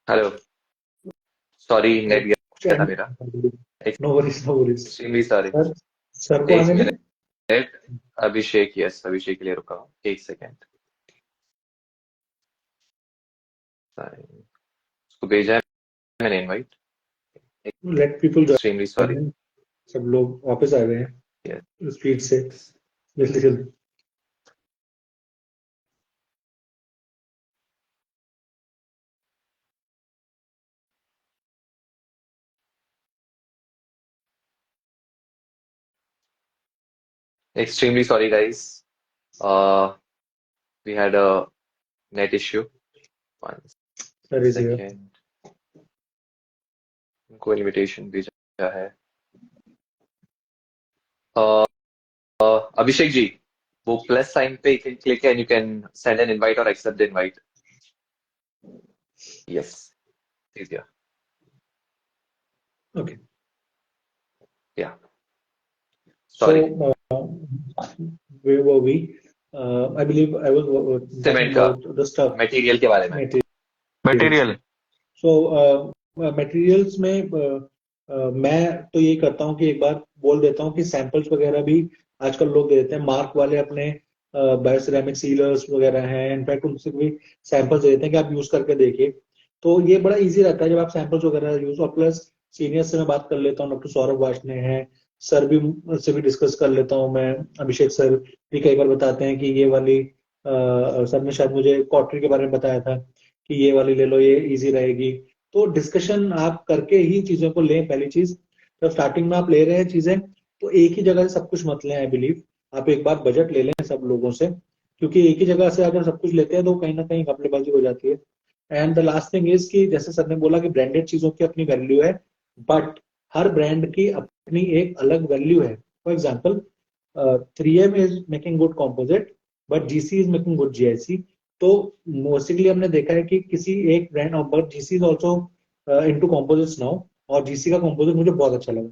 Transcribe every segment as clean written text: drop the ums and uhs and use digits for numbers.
Hello. Sorry, net कुछ गया था मेरा। No worries no worries. Extremely sorry. Sir, sir को एक आने दें। मिनट। अभिषेक, यस, अभिषेक के लिए रुका हूँ, एक सेकेंड। उसको भेजा है मैंने invite. Let people extremely sorry. Join. सब लोग वापस आ गए यस। हैं स्पीड से। जल्दी जल्दी। Extremely sorry guys, we had a net issue. One sir is here. Second. उनको इनविटेशन भेजा है। अभिषेक जी, वो प्लस साइन पे you can click and you can send an invite or accept the invite. Yes, is okay. Yeah. So sorry. where were we? I believe I was talking cement का about the stuff material के बारे में। materials. Material. सो materials में मैं तो यही करता हूँ कि एक बार बोल देता हूँ कि सैंपल्स वगैरह भी आजकल लोग दे देते हैं। मार्क वाले अपने बायोसिरेमिक सीलर्स वगैरह हैं, इनफैक्ट उनसे भी सैंपल्स दे देते हैं कि आप यूज करके देखिए। तो ये बड़ा इजी रहता है जब आप सैंपल्स वगैरह यूज। और प्लस सीनियर्स से मैं बात कर लेता हूँ, डॉक्टर सौरभ वार्ष्णेय हैं, सर भी से भी डिस्कस कर लेता हूँ मैं। अभिषेक सर भी कई बार बताते हैं कि ये वाली सर ने शायद मुझे कॉटरी के बारे में बताया था कि ये वाली ले लो, ये इजी रहेगी। तो डिस्कशन आप करके ही चीजों को लें। पहली चीज, जब स्टार्टिंग में आप ले रहे हैं चीजें, तो एक ही जगह से सब कुछ मत लें। आई बिलीव आप एक बार बजट ले लें सब लोगों से, क्योंकि एक ही जगह से अगर सब कुछ लेते हैं तो कहीं ना कहीं घपलेबाजी हो जाती है। And the last thing is कि जैसे सर ने बोला कि ब्रांडेड चीजों की अपनी वैल्यू है, बट हर ब्रांड की अपनी एक अलग वैल्यू है। For example, 3M is making good composite, but GC is making good GIC। तो मोस्टली हमने देखा है कि किसी एक brand of, but GC is also into composites now. और GC का कॉम्पोजिट मुझे बहुत अच्छा लगा,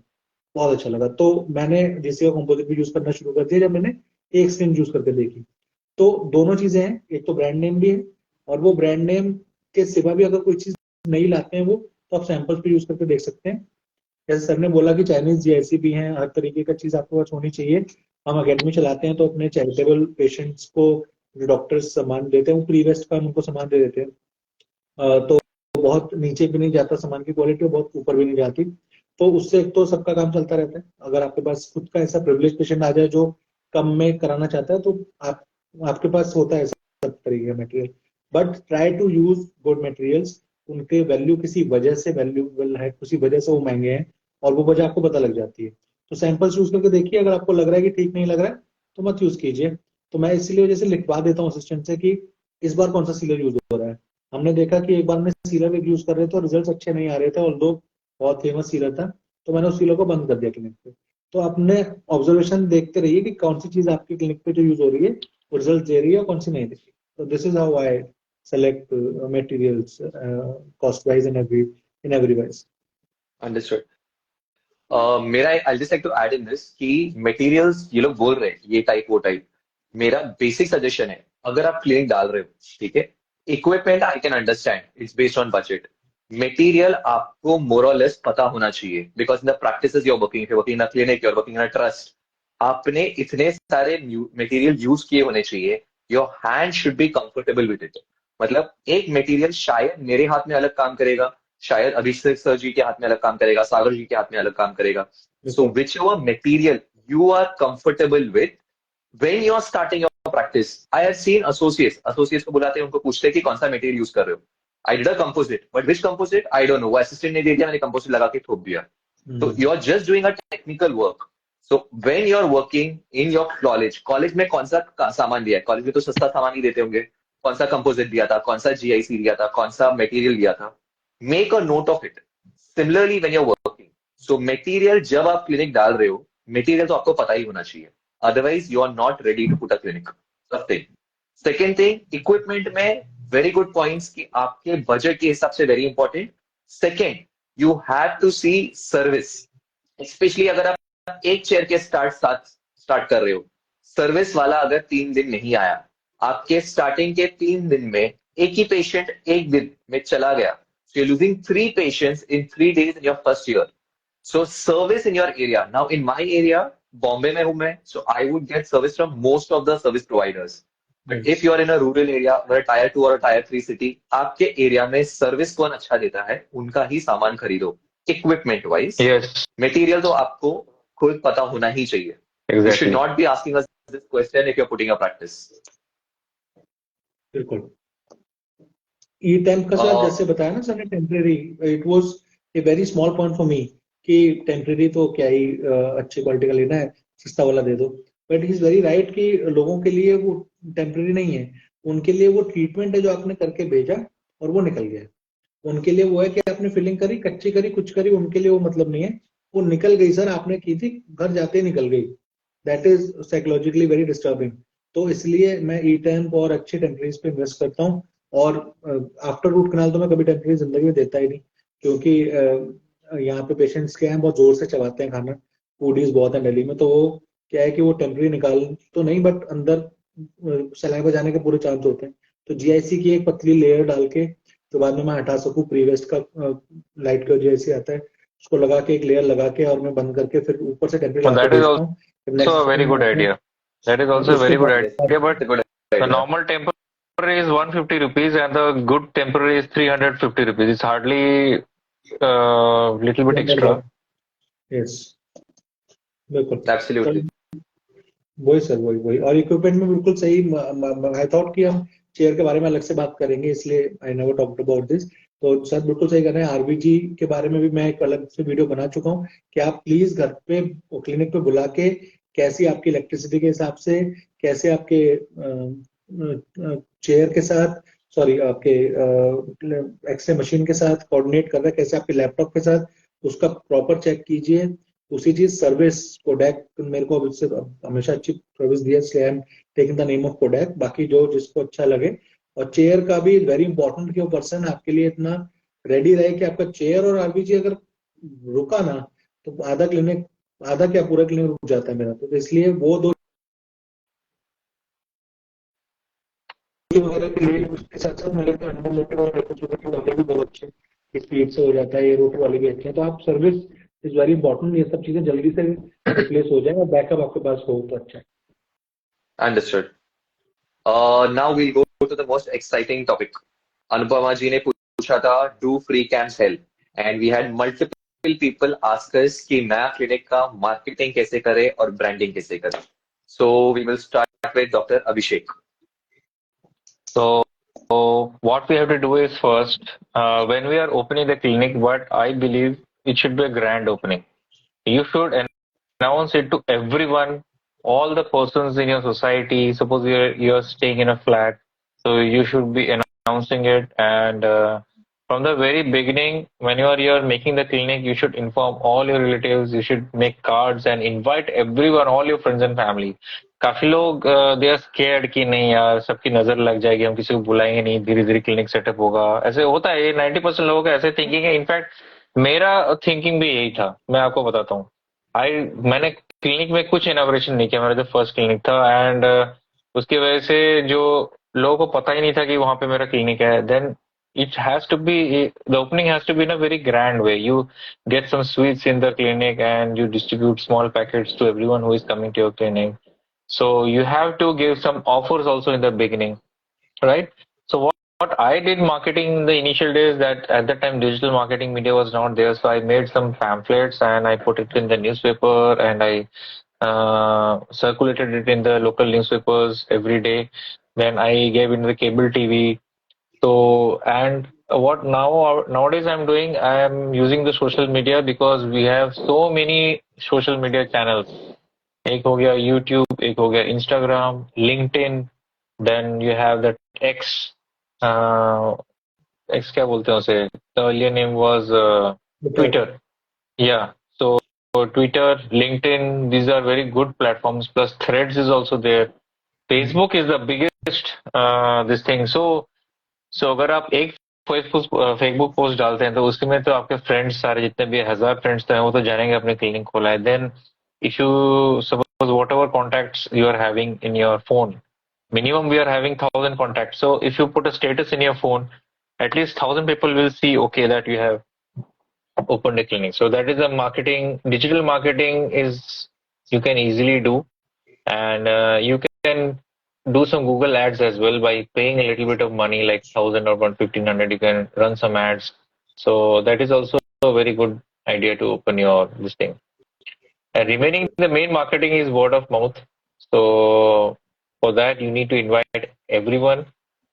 बहुत अच्छा लगा। तो मैंने GC का कॉम्पोजिट भी यूज करना शुरू कर दिया जब मैंने एक स्क्रीन यूज करके देखी। तो दोनों चीजें हैं, एक तो ब्रांड नेम भी है, और वो ब्रांड नेम के सिवा भी अगर कोई चीज नहीं लाते हैं वो, तो आप सैंपल्स भी यूज करके देख सकते हैं। जैसे सर ने बोला कि चाइनीज GIC भी हैं, हर तरीके का चीज आपके पास होनी चाहिए। हम अकेडमी चलाते हैं तो अपने चैरिटेबल पेशेंट्स को जो डॉक्टर्स सामान देते हैं वो प्री वेस्ट का उनको सामान दे देते हैं। तो बहुत नीचे भी नहीं जाता सामान की क्वालिटी, और बहुत ऊपर भी नहीं जाती। तो उससे एक तो सबका काम चलता रहता है। अगर आपके पास खुद का ऐसा प्रिविलेज पेशेंट आ जाए जो कम में कराना चाहता है, तो आप आपके पास होता है सब तरीके का material. But try to use good materials. उनके वैल्यू किसी वजह से वैल्यूबल है, किसी वजह से वो महंगे हैं, और वो वजह आपको पता लग जाती है। तो सैंपल्स यूज करके देखिए, अगर आपको लग रहा है कि ठीक नहीं लग रहा है तो मत यूज कीजिए। तो मैं इसीलिए वजह से लिखवा देता हूँ असिस्टेंट से कि इस बार कौन सा सीलर यूज हो रहा है। हमने देखा कि एक बार में सीलर एक यूज कर रहे थे और रिजल्ट अच्छे नहीं आ रहे थे, और दो बहुत फेमस सीलर था, तो मैंने उस सीलर को बंद कर दिया क्लिनिक पे। तो अपने ऑब्जर्वेशन देखते रहिए कि कौन सी चीज आपकी क्लिनिक पे जो यूज हो रही है वो रिजल्ट दे रही है और कौन सी नहीं दे रही। तो this is how I select materials, cost wise and every wise. Understood. मेरा I just like to add in this कि मटेरियल्स ये लोग बोल रहे हैं ये टाइप वो टाइप। मेरा बेसिक सजेशन है, अगर आप क्लिनिक डाल रहे हो, ठीक है, equipment I can understand, it's based on budget. Material आपको मोर और लेस पता होना चाहिए, because in the practices you are working, working in a clinic, you are working in a trust, आपने इतने सारे मटेरियल यूज किए होने चाहिए। Your hand should be comfortable with it. मतलब एक मटेरियल शायद मेरे हाथ में अलग काम करेगा, शायद अभिषेक सर जी के हाथ में अलग काम करेगा, सागर जी के हाथ में अलग काम करेगा। So whichever material you are comfortable with, when you are starting your practice, I have seen associates को बुलाते हैं, उनको पूछते हैं कि कौन सा मटेरियल यूज कर रहे हो। I did a composite, but which composite I don't know, वो असिस्टेंट ने दे दिया, मैंने composite लगा के थोप दिया। तो you are just doing a technical work. So when you are working in your college में कौन सा सामान दिया है, कॉलेज में तो सस्ता सामान ही देते होंगे, कौन सा कंपोजिट दिया था, कौन सा GIC दिया था, कौन सा मटेरियल दिया था, make a note of it. Similarly when you are working, so material जब आप क्लिनिक डाल रहे हो, मटेरियल तो आपको पता ही होना चाहिए, otherwise you are not ready to put a clinic। First thing। Second thing, equipment में very good points कि आपके बजट के हिसाब से very important। Second, you have to see service, especially अगर आप एक चेयर के स्टार्ट कर रहे हो, सर्विस वाला अगर 3 दिन नहीं आया, आपके स्टार्टिंग के 3 दिन में एक ही पेशेंट एक दिन में चला गया, So you're losing 3 patients in 3 days in your first year. So service in your area. Now in my area, Bombay में हूँ मैं, so I would get service from most of the service providers. But if you are in a rural area or a tier 2 or a tier 3 city, आपके area में service कौन अच्छा देता है, उनका ही सामान खरीदो. Equipment wise, Yes, मटेरियल तो आपको खुद पता होना ही चाहिए. You should exactly. not be asking us this question if you're putting a practice. बिल्कुल. ई टेम्प का सर Uh, जैसे बताया ना सर ने temporary, it was a very small point for me कि टेम्परेरी तो क्या ही अच्छी क्वालिटी का लेना है, सस्ता वाला दे दो. But he is very right कि लोगों के लिए वो टेम्परेरी नहीं है, उनके लिए वो ट्रीटमेंट है जो आपने करके भेजा और वो निकल गया. उनके लिए वो है कि आपने फिलिंग करी, कच्ची करी, कुछ करी, उनके लिए वो मतलब नहीं है. वो निकल गई सर, आपने की थी, घर जाते ही निकल गई. That is psychologically very disturbing. तो इसलिए मैं ई टेम्प और अच्छे टेम्परेरीज पे इन्वेस्ट करता हूँ. और आफ्टर रूट कनाल तो मैं कभी टेम्परेरी जिंदगी में देता ही नहीं, क्योंकि यहाँ पे पेशेंट्स क्या है, बहुत जोर से चबाते हैं खाना, फूडीज बहुत है दिल्ली में, तो वो क्या है कि वो टेम्परेरी निकाल तो नहीं, बट अंदर सलाइवा जाने के पूरे चांस होते हैं. तो जीआईसी की एक पतली लेयर डाल के तो बाद में मैं हटा सकूं, प्रीवेस्ट का लाइट का जीआईसी आता है, उसको लगा के एक लेयर लगा के और मैं बंद करके फिर ऊपर से टेम्परेरी Well, लाके that is भेजता हूँ. also a very good idea. That is also a उसके very good बाद idea. But it's a good the idea. normal temporary is 150 rupees and the good temporary is 350 rupees. It's hardly little bit extra. Yes, बिल्कुल. Absolutely. वही sir, वही और equipment में बिल्कुल सही. I thought कि हम चेयर के बारे में अलग से बात करेंगे, इसलिए I never talked about this. तो सर बिल्कुल सही कर रहे हैं. आरबीजी के बारे में भी मैं एक अलग से वीडियो बना चुका हूँ कि आप प्लीज घर पे क्लिनिक पे बुला के कैसी आपकी इलेक्ट्रिसिटी के हिसाब से, कैसे आपके चेयर के साथ, सॉरी आपके एक्सरे मशीन के साथ कोऑर्डिनेट कर रहा है, कैसे आपके लैपटॉप के साथ, उसका प्रॉपर चेक कीजिए. उसी चीज सर्विस कोडैक मेरे को इससे हमेशा अच्छी सर्विस दी है, इसलिए I am taking the name of Kodak. बाकी जो जिसको अच्छा लगे. और चेयर का भी वेरी इंपॉर्टेंट कि वो पर्सन आपके लिए इतना रेडी रहे कि आपका चेयर और आरबीजी अगर रुका ना तो आधा क्लिनिक, आधा क्या पूरा क्लिनिक रुक जाता है मेरा. तो इसलिए वो दो वगैरह के लिए उसके साथ साथ मेरे को अनलिमिटेड और रेसिप्रोकेटिंग वाले भी बहुत अच्छे स्पीड से हो जाता है, ये रोटर वाले भी अच्छे हैं. तो आप सर्विस इज वेरी इंपॉर्टेंट, ये सब चीजें जल्दी से रिप्लेस हो जाए और बैकअप आपके पास हो तो अच्छा है. Understood. Now we'll go to the most exciting topic. Anupama ji ने पूछा था, do free camps help? And we had multiple people ask us कि नया क्लिनिक का मार्केटिंग कैसे करें और ब्रांडिंग कैसे करें. So we will start with Dr. Abhishek. So what we have to do is first, when we are opening the clinic, what I believe it should be a grand opening. You should announce it to everyone, all the persons in your society. Suppose you're staying in a flat, so you should be announcing it. And from the very beginning, when you're making the clinic, you should inform all your relatives. You should make cards and invite everyone, all your friends and family. काफी लोग they are scared कि नहीं यार सबकी नजर लग जाएगी, हम किसी को बुलाएंगे नहीं, धीरे धीरे क्लिनिक सेटअप होगा. ऐसे होता है, 90% लोगों का ऐसे थिंकिंग है. इनफैक्ट मेरा थिंकिंग भी यही था. मैं आपको बताता हूँ, मैंने क्लिनिक में कुछ इनॉग्रेशन नहीं किया, मेरा जो फर्स्ट क्लिनिक था. एंड उसकी वजह से जो लोगों को पता ही नहीं था कि वहां पे मेरा क्लिनिक है. Then it has to be, the opening has to be in a very grand way. You get some sweets in the clinic and you distribute small packets to everyone who is coming to your clinic. So you have to give some offers also in the beginning, right? So what I did marketing in the initial days, that at that time digital marketing media was not there, so I made some pamphlets and I put it in the newspaper and I circulated it in the local newspapers every day. Then I gave it in the cable TV. So and what nowadays I'm doing, I am using the social media because we have so many social media channels. एक हो गया YouTube, एक हो गया Instagram, LinkedIn, then you have that X, X क्या बोलते हैं उसे, the earlier name was Twitter. Yeah, so Twitter, LinkedIn, these are very good platforms. Plus Threads is also there. Facebook is the biggest this thing. So अगर आप एक Facebook post डालते हैं तो उसमें तो आपके फ्रेंड्स सारे जितने भी 1000 फ्रेंड्स हैं वो तो जानेंगे अपने क्लिनिक खोला है. Then if you suppose whatever contacts you are having in your phone, minimum we are having 1000 contacts. So if you put a status in your phone, at least 1,000 people will see, okay, that you have opened a clinic. So that is the marketing. Digital marketing is you can easily do, and you can do some Google ads as well by paying a little bit of money, like 1,000 or 1,500. You can run some ads. So that is also a very good idea to open your this thing. And remaining, the main marketing is word of mouth. So for that, you need to invite everyone,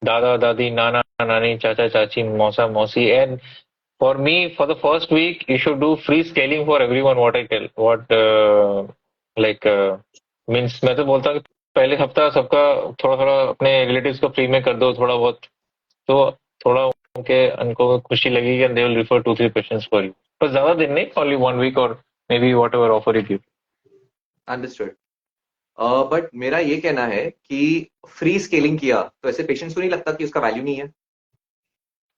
dada, dadi, nana, nani, chacha, chachi, mausa, mausi. And for me, for the first week, you should do free scaling for everyone. What I tell, what like means, मैं तो बोलता हूँ कि पहले हफ्ता सबका थोड़ा थोड़ा अपने रिलेटिव्स को फ्री में कर दो थोड़ा बहुत, तो थोड़ा उनको खुशी लगेगी and they will refer 2-3 patients for you. पर ज्यादा दिन नहीं, only 1 week or maybe whatever offer you give. Understood. But मेरा ये कहना है कि फ्री स्केलिंग किया तो ऐसे पेशेंट्स को नहीं लगता कि उसका वैल्यू नहीं है?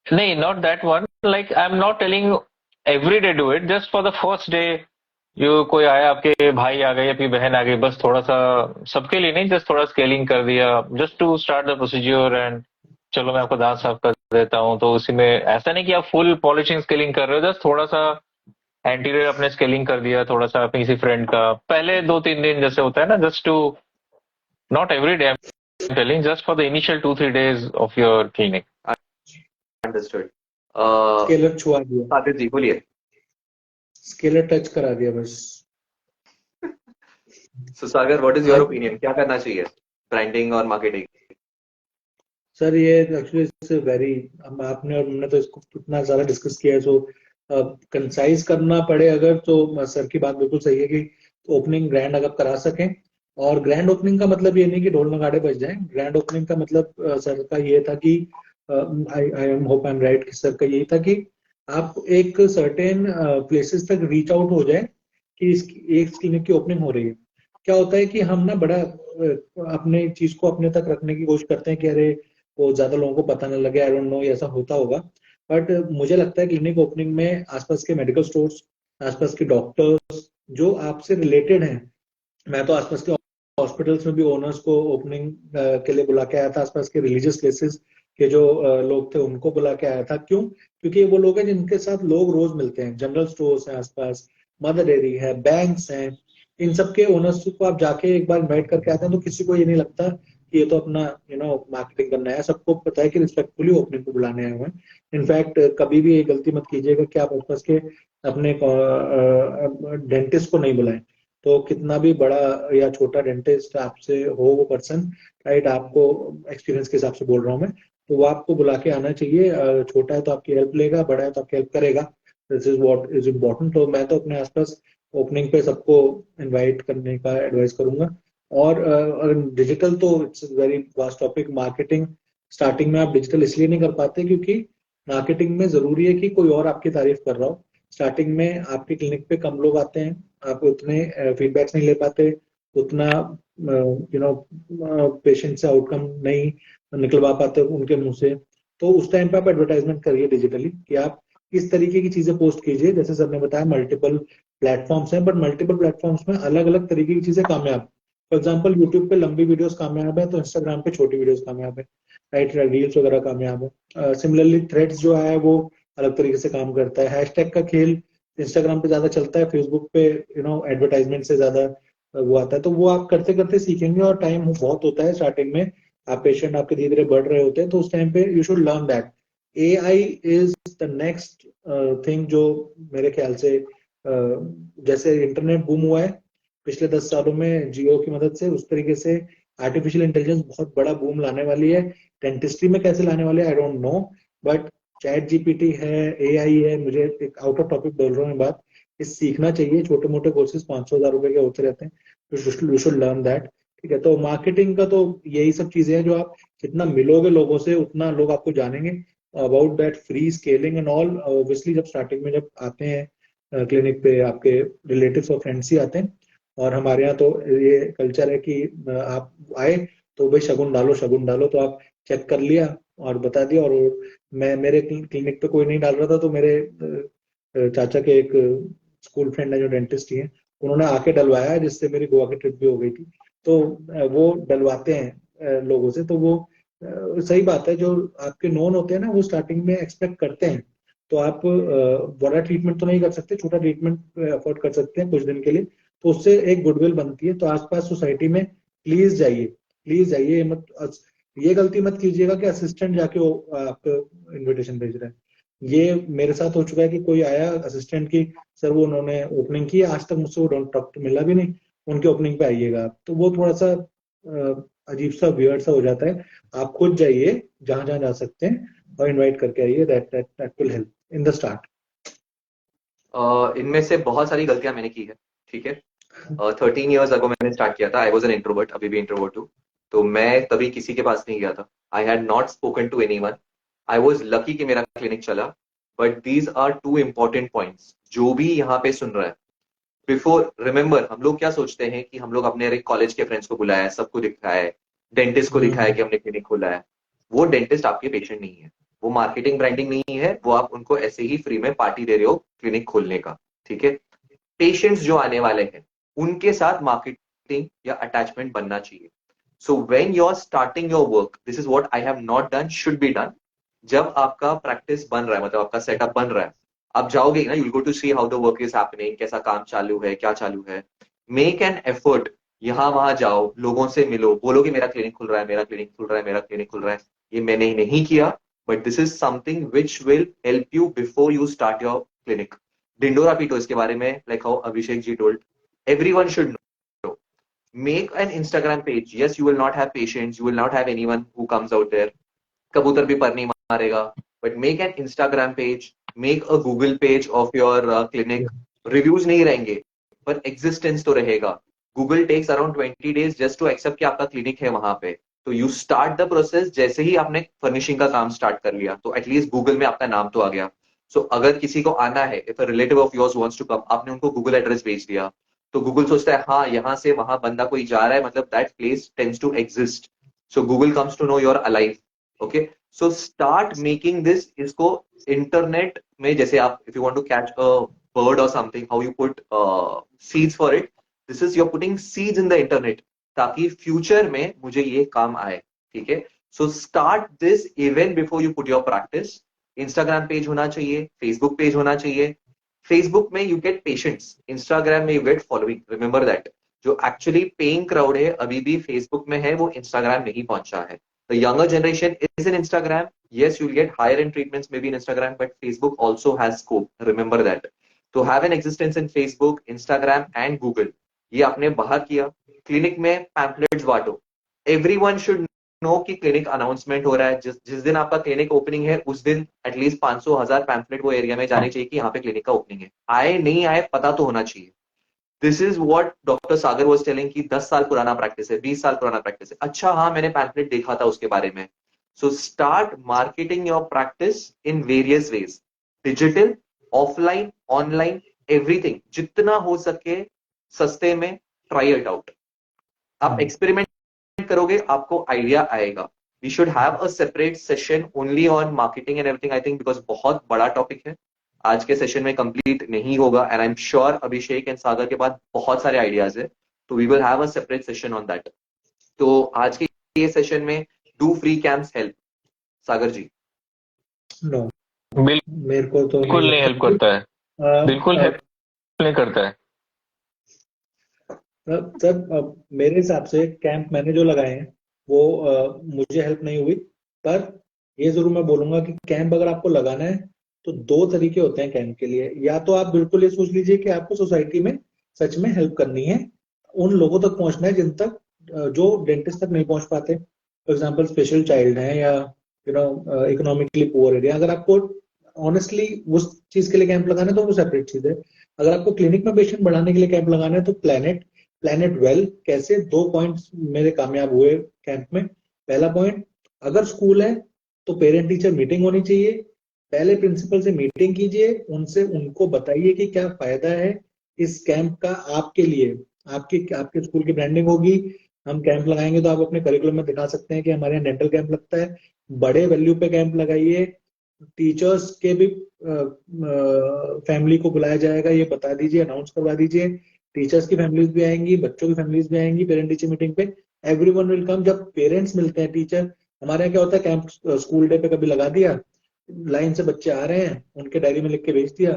नहीं, not that one. Like I'm not telling you every day do it. Just for the first day, you कोई आया, आपके भाई आ गए, आपकी बहन आ गई, बस थोड़ा सा सबके लिए नहीं, जस्ट थोड़ा स्केलिंग कर दिया, just to start the procedure and चलो मैं आपको दांत साफ कर देता हूँ। तो उसी में ऐसा नहीं कि आप फुल पॉलिशिंग स्केलिंग कर रहे हो, जस्ट थोड़ा सा एंटीरियर अपने स्केलिंग कर दिया, थोड़ा सा अपनी किसी फ्रेंड का पहले 2-3 दिन जैसे होता है ना, just to not every day, telling just for the initial 2-3 days of your clinic. Understood. Scaler छुआ दिया, साजिद जी बोलिए। स्केलर टच करा दिया बस। सो सागर, व्हाट इज योर ओपिनियन, क्या करना चाहिए ब्रांडिंग और मार्केटिंग? सर ये एक्चुअली वेरी, आपने और हमने तो इसको इतना ज्यादा डिस्कस किया है, सो कंसाइज करना पड़े अगर, तो सर की बात बिल्कुल सही है कि ओपनिंग ग्रैंड अगर करा सकें, और ग्रैंड ओपनिंग का मतलब ये नहीं कि ढोल नगाड़े बज जाएं। ग्रैंड ओपनिंग का मतलब सर का ये था कि I am hope I am right, sir का यही था कि आप एक सर्टेन प्लेसेस तक रीच आउट हो जाए कि एक क्लिनिक की ओपनिंग हो रही है। क्या होता है कि हम ना बड़ा अपने चीज को अपने तक रखने की कोशिश करते हैं कि अरे वो ज्यादा लोगों को पता न लगे, आई डोंट नो ऐसा होता होगा। बट मुझे लगता है क्लिनिक ओपनिंग में आसपास के मेडिकल स्टोर्स, आसपास के डॉक्टर्स जो आपसे रिलेटेड हैं, मैं तो आसपास के हॉस्पिटल्स में भी ओनर्स को ओपनिंग के लिए बुला के आया था, आसपास के रिलीजियस प्लेसेस के जो लोग थे उनको बुला के आया था। क्यों? क्योंकि वो लोग हैं जिनके साथ लोग रोज मिलते हैं। जनरल स्टोर्स हैं आसपास, मदर डेयरी है, बैंक्स हैं, इन सब के ओनर्स को आप जाके एक बार इन्वाइट करके आते हैं तो किसी को ये नहीं लगता कि ये तो अपना मार्केटिंग करना है। सबको पता है कि रिस्पेक्टफुली ओपनिंग को बुलाने आए हुए हैं। इनफैक्ट कभी भी ये गलती मत कीजिएगा कि आप आसपास के अपने डेंटिस्ट को नहीं बुलाएं। तो कितना भी बड़ा या छोटा डेंटिस्ट आपसे हो वो पर्सन, राइट, आपको एक्सपीरियंस के हिसाब से बोल रहा हूँ मैं, तो वो आपको बुला के आना चाहिए। छोटा है तो आपकी हेल्प लेगा, बड़ा है तो आपकी हेल्प करेगा। This is what is important. तो मैं तो अपने आसपास ओपनिंग पे सबको इनवाइट करने का एडवाइस करूंगा। और डिजिटल तो it's very vast topic. Marketing starting में आप डिजिटल इसलिए नहीं कर पाते क्योंकि मार्केटिंग में जरूरी है कि कोई और आपकी तारीफ कर रहा हो। स्टार्टिंग में आपकी क्लिनिक पे कम लोग आते हैं, आप उतने फीडबैक्स नहीं ले पाते, उतना पेशेंट से आउटकम नहीं निकलवा पाते उनके मुंह से। तो उस टाइम पे आप एडवर्टाइजमेंट करिए डिजिटली कि आप इस तरीके की चीजें पोस्ट कीजिए। जैसे सर ने बताया मल्टीपल प्लेटफॉर्म्स हैं, बट मल्टीपल प्लेटफॉर्म्स में अलग अलग तरीके की चीजें कामयाब। फॉर एग्जाम्पल यूट्यूब पे लंबी वीडियोस कामयाब है तो इंस्टाग्राम पे छोटी वीडियोस कामयाब है, राइट, रील्स वगैरह कामयाब है। सिमिलरली थ्रेड्स जो है वो अलग तरीके से काम करता है। हैशटैग का खेल इंस्टाग्राम पे ज्यादा चलता है, फेसबुक पे एडवर्टाइजमेंट से ज्यादा वो आता है। तो वो आप करते करते सीखेंगे और टाइम बहुत होता है स्टार्टिंग में, आप पेशेंट आपके धीरे धीरे बढ़ रहे होते हैं, तो उस टाइम पे you should learn that. AI is the next thing जो मेरे ख्याल से जैसे इंटरनेट बूम हुआ है पिछले 10 सालों में जियो की मदद से, उस तरीके से आर्टिफिशियल इंटेलिजेंस बहुत बड़ा बूम लाने वाली है। डेंटिस्ट्री में कैसे लाने वाले I don't know, but chat GPT है, AI है। मुझे एक आउट ऑफ टॉपिक बोल रहा हूँ बात, इस सीखना चाहिए। छोटे मोटे कोर्सेज 500,000 रुपए के होते रहते हैं, यू शुड लर्न दैट। ठीक है, तो मार्केटिंग का तो यही सब चीजें हैं जो आप जितना मिलोगे लोगों से उतना लोग आपको जानेंगे। About that free scaling and all, obviously जब स्टार्टिंग में जब आते हैं क्लिनिक पे आपके रिलेटिव्स और फ्रेंड्स ही आते हैं, और हमारे यहाँ तो ये कल्चर है कि आप आए तो भाई शगुन डालो, शगुन डालो। तो आप चेक कर लिया और बता दिया। और मैं मेरे क्लिनिक पे कोई नहीं डाल रहा था तो मेरे चाचा के एक स्कूल फ्रेंड है जो डेंटिस्ट ही है, उन्होंने आके डलवाया जिससे मेरी गोवा की ट्रिप भी हो गई थी। तो वो डलवाते हैं लोगों से, तो वो सही बात है, जो आपके नॉन होते हैं ना वो स्टार्टिंग में एक्सपेक्ट करते हैं, तो आप बड़ा ट्रीटमेंट तो नहीं कर सकते, छोटा ट्रीटमेंट अफोर्ड कर सकते हैं कुछ दिन के लिए, तो उससे एक गुडविल बनती है। तो आसपास सोसाइटी में प्लीज जाइए, प्लीज जाइए, मत ये गलती मत कीजिएगा कि असिस्टेंट जाके वो आपको इनविटेशन भेज रहा है। ये मेरे साथ हो चुका है कि कोई आया असिस्टेंट की, सर वो उन्होंने ओपनिंग की, आज तक मुझसे वो डॉक्टर मिला भी नहीं, उनके ओपनिंग पे आइएगा आप। तो वो थोड़ा सा अजीब सा वियर्ड सा हो जाता है। आप खुद जाइए जहां जहां जा सकते हैं और इनवाइट करके आइए, that will help in the start. इनमें से बहुत सारी गलतियां मैंने की है, ठीक है। 13 years अगो मैंने स्टार्ट किया था, आई वॉज एन इंट्रोवर्ट, अभी भी इंट्रोवर्ट हूँ। तो मैं तभी किसी के पास नहीं गया था, I had not spoken to anyone. I was lucky कि मेरा क्लिनिक चला। But these are two important points जो भी यहाँ पे सुन रहा है। बिफोर, रिमेंबर, हम लोग क्या सोचते हैं कि हम लोग अपने कॉलेज के फ्रेंड्स को बुलाया है, सबको दिखाया है, डेंटिस्ट को दिखाया है कि हमने क्लिनिक खोला है। वो डेंटिस्ट आपके पेशेंट नहीं है, वो मार्केटिंग ब्रांडिंग नहीं है, वो आप उनको ऐसे ही फ्री में पार्टी दे रहे हो क्लिनिक खोलने का, ठीक है। पेशेंट्स जो आने वाले हैं उनके साथ मार्केटिंग या अटैचमेंट बनना चाहिए। So when you are starting your work, this is what I have not done, should be done. जब आपका प्रैक्टिस बन रहा है, मतलब आपका सेटअप बन रहा है, आप जाओगे ना, you go to see how the work is happening, कैसा काम चालू है, क्या चालू है। मेक एन एफर्ट, यहाँ वहां जाओ, लोगों से मिलो, बोलो कि मेरा क्लिनिक खुल रहा है, मेरा क्लिनिक खुल रहा है, मेरा क्लिनिक खुल रहा है। ये मैंने नहीं किया, but this is something which will help you before you start your clinic. डिंडोरा पीटो इसके बारे में, like how Abhishek ji told, everyone should know. Make an Instagram page. Yes, you will not have patients, you will not have anyone who comes out there. कबूतर भी पर नहीं मारेगा, but make an Instagram page, make a Google page of your clinic. Reviews नहीं रहेंगे, पर existence तो रहेगा। Google takes around 20 days just to accept कि आपका clinic है वहां पे। तो you start the process, जैसे ही आपने फर्निशिंग का काम स्टार्ट कर लिया, तो एटलीस्ट गूगल में आपका नाम तो आ गया। सो अगर किसी को आना है, if a relative of yours wants to come, आपने उनको गूगल एड्रेस भेज दिया, तो गूगल सोचता है हाँ यहाँ से वहां बंदा कोई जा रहा है, मतलब that place tends to exist. So Google comes to know you're alive. Okay, so start making this. इसको इंटरनेट में जैसे आप, if you want to catch a bird or something, how you put seeds for it, this is your putting seeds in the internet, ताकि future में मुझे ये काम आए, ठीक है। So start this even before you put your practice. Instagram page होना चाहिए, फेसबुक पेज होना चाहिए। फेसबुक में यू गेट पेशेंट्स, इंस्टाग्राम में you get following, remember that. जो एक्चुअली पेइंग क्राउड है अभी भी फेसबुक में है, वो इंस्टाग्राम नहीं पहुंचा है। The younger generation is in Instagram. yes, you'll get higher end treatments maybe in Instagram, but Facebook also has scope, remember that. To have an existence in Facebook, Instagram and Google, ये आपने बाहर किया। Clinic में pamphlets बांटो, everyone should know कि clinic announcement हो रहा है। जिस दिन आपका क्लिनिक ओपनिंग है उस दिन एटलीस्ट 500,000 पैम्पलेट वो एरिया में जाने चाहिए कि यहाँ पे क्लिनिक का ओपनिंग है। आए नहीं आए पता तो होना चाहिए। This is what doctor Sagar was telling कि 10 साल पुराना प्रैक्टिस है, 20 साल पुराना प्रैक्टिस है। अच्छा हाँ, मैंने पैम्पलेट देखा था उसके बारे में। So start marketing your practice in various ways, digital, offline, online, everything, जितना हो सके सस्ते में। Try it out. आप एक्सपेरिमेंट करोगे, आपको आइडिया आएगा। We should have a separate session only on marketing and everything, I think, because बहुत बड़ा टॉपिक है, आज के सेशन में कंप्लीट नहीं होगा। And I am sure Abhishek and Sagar के बाद बहुत सारे आइडियाज है, तो we will have a separate session on that. तो आज के ये सेशन में do free camps help, Sagar ji? No, मेरे को तो बिल्कुल नहीं हेल्प करता है, बिल्कुल हेल्प नहीं करता है सर। मेरे हिसाब से कैंप मैंने जो लगाए हैं वो मुझे हेल्प नहीं हुई, पर ये जरूर मैं बोलूंगा कि कैंप अगर आपको लगाना है तो दो तरीके होते हैं कैंप के लिए। या तो आप बिल्कुल ये सोच लीजिए कि आपको सोसाइटी में सच में हेल्प करनी है, उन लोगों तक पहुंचना है जिन तक जो डेंटिस्ट तक नहीं पहुंच पाते, फॉर एग्जाम्पल स्पेशल चाइल्ड है या इकोनॉमिकली पुअर एरिया। अगर आपको ऑनेस्टली उस चीज के लिए कैंप लगाना है तो वो सेपरेट चीज है। अगर आपको क्लिनिक में पेशेंट बढ़ाने के लिए कैंप लगाना है तो प्लेनेट वेल। कैसे? दो पॉइंट्स मेरे कामयाब हुए कैंप में। पहला पॉइंट, अगर स्कूल है तो पेरेंट टीचर मीटिंग होनी चाहिए। पहले प्रिंसिपल से मीटिंग कीजिए, उनसे उनको बताइए कि क्या फायदा है इस कैंप का आपके लिए। आपके स्कूल की ब्रांडिंग होगी। हम कैंप लगाएंगे तो आप अपने करिकुलम में दिखा सकते हैं कि हमारे यहाँ डेंटल कैंप लगता है। बड़े वैल्यू पे कैंप लगाइए। टीचर्स के भी फैमिली को बुलाया जाएगा, ये बता दीजिए, अनाउंस करवा दीजिए। टीचर्स की फैमिलीज भी आएंगी, बच्चों की फैमिलीज भी आएंगी पेरेंट टीचर मीटिंग पे। Everyone will come. जब पेरेंट्स मिलते हैं, टीचर हमारे यहाँ क्या होता है, कैंप स्कूल डे पे कभी लगा दिया, लाइन से बच्चे आ रहे हैं, उनके डायरी में लिख के भेज दिया।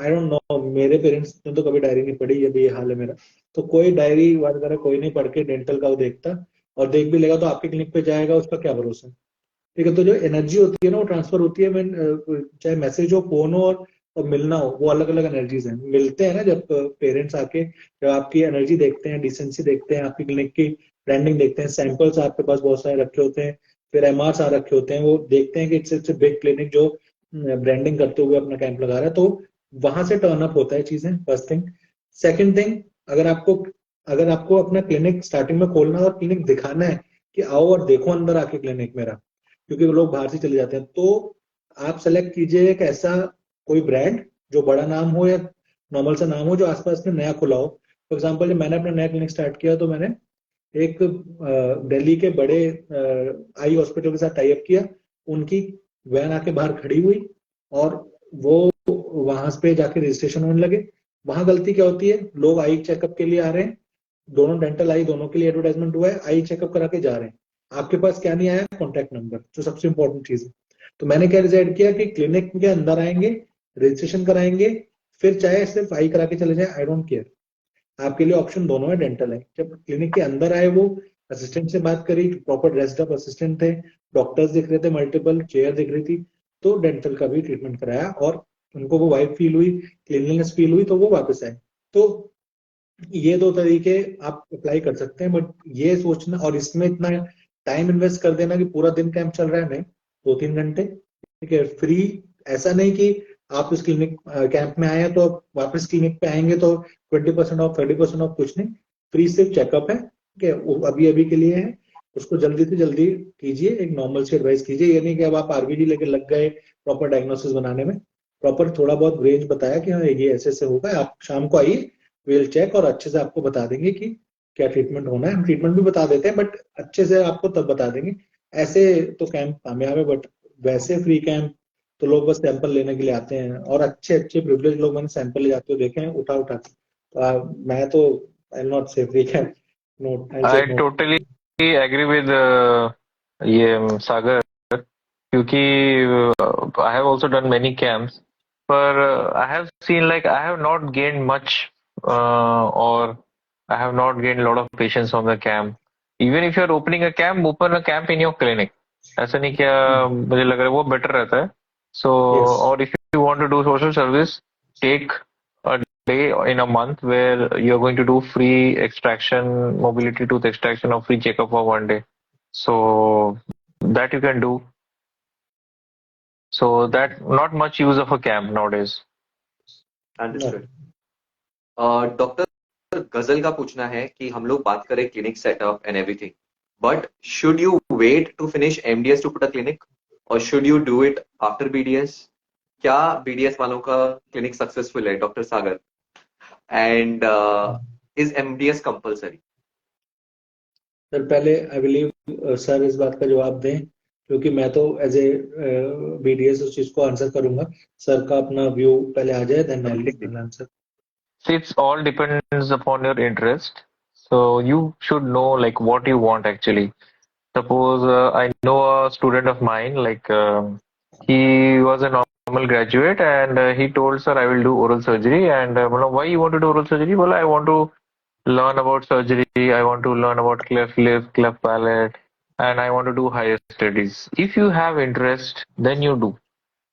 आई डोंट नो, मेरे पेरेंट्स ने तो कभी डायरी नहीं पढ़ी, ये भी ये हाल है मेरा। तो कोई डायरी वगैरह कोई नहीं पढ़ के डेंटल का वो देखता, और देख भी लेगा तो आपके क्लिनिक पे जाएगा, उसका क्या भरोसा। ठीक है, तो जो एनर्जी होती है ना वो ट्रांसफर होती है। मैं चाहे मैसेज हो, फोन हो, और मिलना हो, वो अलग अलग एनर्जीज हैं। मिलते हैं ना जब पेरेंट्स आके, जब आपकी एनर्जी देखते हैं, डिसेंसी देखते हैं, आपकी क्लिनिक की ब्रांडिंग देखते हैं, सैंपल्स आपके पास बहुत सारे रखे होते हैं, फिर एमआरस आ रखे होते हैं, वो देखते हैं कि इट्स बिग क्लिनिक जो ब्रांडिंग करते हुए अपना कैंप लगा रहा है, तो वहां से टर्न अप होता है चीजें, फर्स्ट थिंग। सेकंड थिंग, अगर आपको अगर आपको अपना क्लिनिक स्टार्टिंग में खोलना है और क्लिनिक दिखाना है कि आओ और देखो अंदर आके क्लिनिक मेरा, क्योंकि वो लोग बाहर से चले जाते हैं, तो आप सेलेक्ट कीजिए एक ऐसा कोई ब्रांड जो बड़ा नाम हो या नॉर्मल सा नाम हो, जो आसपास में नया खुला हो। फॉर एग्जाम्पल, जब मैंने अपना नया क्लिनिक स्टार्ट किया तो मैंने एक दिल्ली के बड़े आई हॉस्पिटल के साथ टाई अप किया। उनकी वैन आके बाहर खड़ी हुई और वो वहां पे जाके रजिस्ट्रेशन होने लगे। वहां गलती क्या होती है, लोग आई चेकअप के लिए आ रहे हैं, दोनों डेंटल आई दोनों के लिए एडवर्टाइजमेंट हुआ है, आई चेकअप करा के जा रहे हैं, आपके पास क्या नहीं आया, कॉन्टैक्ट नंबर, जो सबसे इंपॉर्टेंट चीज है। तो मैंने क्या डिसाइड किया कि क्लिनिक के अंदर आएंगे, रजिस्ट्रेशन कराएंगे, फिर चाहे सिर्फ आई करा के चले जाए, आई डोंट केयर। आपके लिए ऑप्शन दोनों है, डेंटल है। जब क्लिनिक के अंदर आए, वो असिस्टेंट से बात करी, प्रॉपर ड्रेस्ड अप असिस्टेंट थे, डॉक्टर्स दिख रहे थे, मल्टीपल चेयर दिख रही थी, तो डेंटल का भी ट्रीटमेंट कराया और उनको वो वाइब फील हुई, क्लीनलीनेस फील हुई, तो वो वापस आए। तो ये दो तरीके आप अप्लाई कर सकते हैं, बट ये सोचना और इसमें इतना टाइम इन्वेस्ट कर देना कि पूरा दिन कैंप चल रहा है, नहीं, 2-3 घंटे, ठीक है, फ्री। ऐसा नहीं कि आप इस क्लिनिक कैंप में आए हैं तो आप वापस क्लिनिक पे आएंगे तो 20% ऑफ, 30% ऑफ, कुछ नहीं। फ्री सिर्फ चेकअप है, ठीक है, वो अभी अभी के लिए है। उसको जल्दी से जल्दी कीजिए, एक नॉर्मल सी एडवाइस कीजिए। ये नहीं कि अब आप आरबीडी लेके लग गए प्रॉपर डायग्नोसिस बनाने में। प्रॉपर थोड़ा बहुत रेंज बताया कि हाँ ये ऐसे ऐसे होगा, आप शाम को आइए, विल चेक और अच्छे से आपको बता देंगे कि क्या ट्रीटमेंट होना है। हम ट्रीटमेंट भी बता देते हैं, बट अच्छे से आपको तब बता देंगे। ऐसे तो कैंप कामयाब है, बट वैसे फ्री कैंप तो लोग बस सैंपल लेने के लिए आते हैं, और अच्छे अच्छे प्रिविलेज लोग मैंने सैंपल ले जाते हुए देखे हैं, उठा उठा के। तो मैं तो I will not say free camp, no, I say I no. totally agree with ये सागर, क्योंकि I have also done many camps, but I have seen like I have not gained much, or I have not gained a lot of patients from the camp. Even if you are open a camp in your clinic. ऐसा नहीं, क्या मुझे लग रहा है वो better रहता है. So, yes, or if you want to do social service, take a day in a month where you're going to do free extraction, mobility tooth extraction or free checkup for one day. So that you can do. So that not much use of a camp nowadays. Understood. Doctor Gazal का पूछना है कि हम लोग बात करें clinic setup and everything, but should you wait to finish MDS to put a clinic, or should you do it after BDS? क्या BDS वालों का क्लिनिक सक्सेसफुल है, doctor Sagar? And is MDS compulsory? Sir पहले I believe sir इस बात का जवाब दें, क्योंकि मैं तो एज ए बीडीएस उस चीज को आंसर करूंगा। सर का अपना व्यू पहले आ जाए, then I answer. See, it's all depends upon your interest. So you should know like what you want actually. Suppose I know a student of mine, like he was a normal graduate, and he told, sir, I will do oral surgery. And why you want to do oral surgery? Well, I want to learn about surgery. I want to learn about cleft lip, cleft palate, and I want to do higher studies. If you have interest, then you do.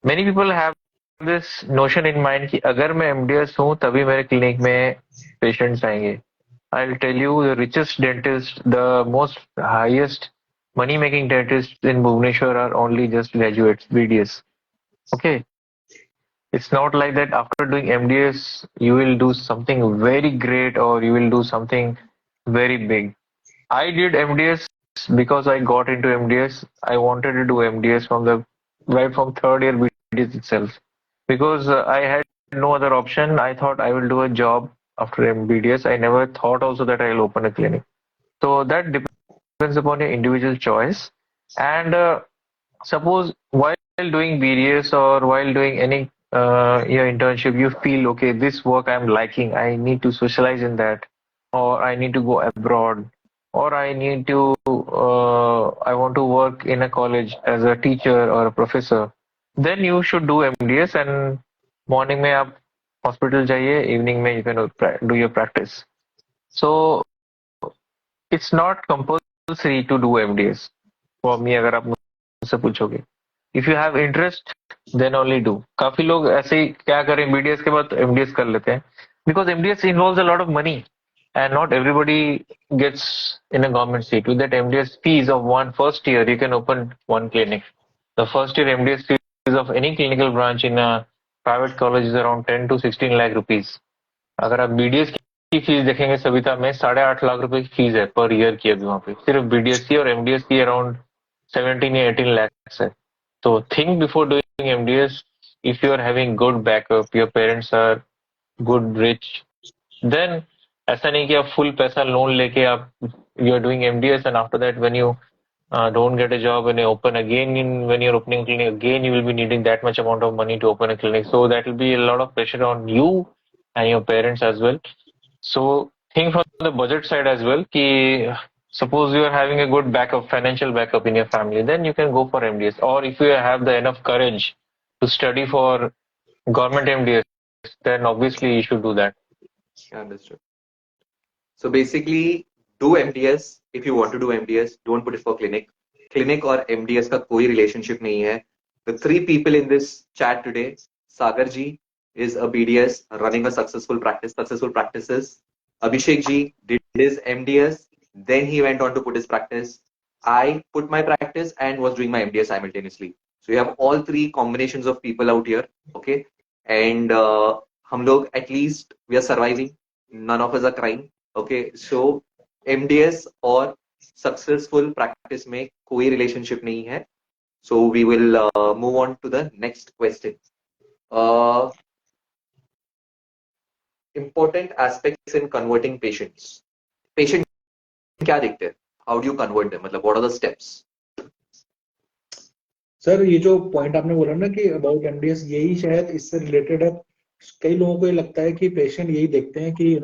Many people have this notion in mind कि अगर मैं MDS हूँ तभी मेरे clinic में patients आएंगे. I'll tell you, the richest dentist, the most highest money making dentists in Bhubaneswar are only just graduates, BDS. Okay, it's not like that after doing MDS you will do something very great or you will do something very big. I did MDS because I got into MDS. I wanted to do MDS from the right from third year BDS itself, because I had no other option. I thought I will do a job after MBDS. I never thought also that I will open a clinic. So that depends upon your individual choice. And suppose while doing BDS or while doing any your internship, you feel okay, this work I'm liking, I need to socialize in that, or I need to go abroad. or I need to I want to work in a college as a teacher or a professor, then you should do MDS, and morning में आप hospital जाइए, evening में you can do your practice. So it's not compulsory to do MDS for me, अगर आप मुझसे पूछोगे. If you have interest, then only do. काफी लोग ऐसे ही क्या करें, BDS के बाद MDS कर लेते हैं, because MDS involves a lot of money and not everybody gets in a government seat. With that MDS fees of one first year, you can open one clinic. The first year MDS fees of any clinical branch in a private college is around 10 to 16 lakh rupees. अगर आप BDS की fees देखेंगे सविता में 8.5 लाख रुपए की fees है per year की, अभी वहाँ पे सिर्फ BDS की, और MDS की अराउंड 17 या 18 lakhs है. So think before doing MDS. If you are having good backup, your parents are good rich, then ऐसा नहीं कि आप फुल पैसा लोन लेके आप you are doing MDS, and after that when you don't get a job and you open again when you're opening a clinic again, you will be needing that much amount of money to open a clinic. So that will be a lot of pressure on you and your parents as well. So think from the budget side as well. Ki suppose you are having a good backup, financial backup in your family, then you can go for MDS. Or if you have the enough courage to study for government MDS, then obviously you should do that. Understood. So basically, do MDS if you want to do MDS. Don't put it for clinic. Clinic और MDS का कोई relationship नहीं है. The three people in this chat today, Sagar ji is a BDS running a successful practices. Abhishek ji did his MDS, then he went on to put his practice. I put my practice and was doing my MDS simultaneously. So you have all three combinations of people out here, okay? And हम लोग at least we are surviving. None of us are crying, okay? So MDS और successful practice में कोई relationship नहीं है. So we will move on to the next question. Important aspects in converting patients. Patient क्या देखते हैं? How do you convert them? मतलब what are the steps? Sir ये जो पॉइंट आपने बोला ना कि अबाउट MDS, यही शायद इससे रिलेटेड है. कई लोगों को ये लगता है कि पेशेंट यही देखते हैं कि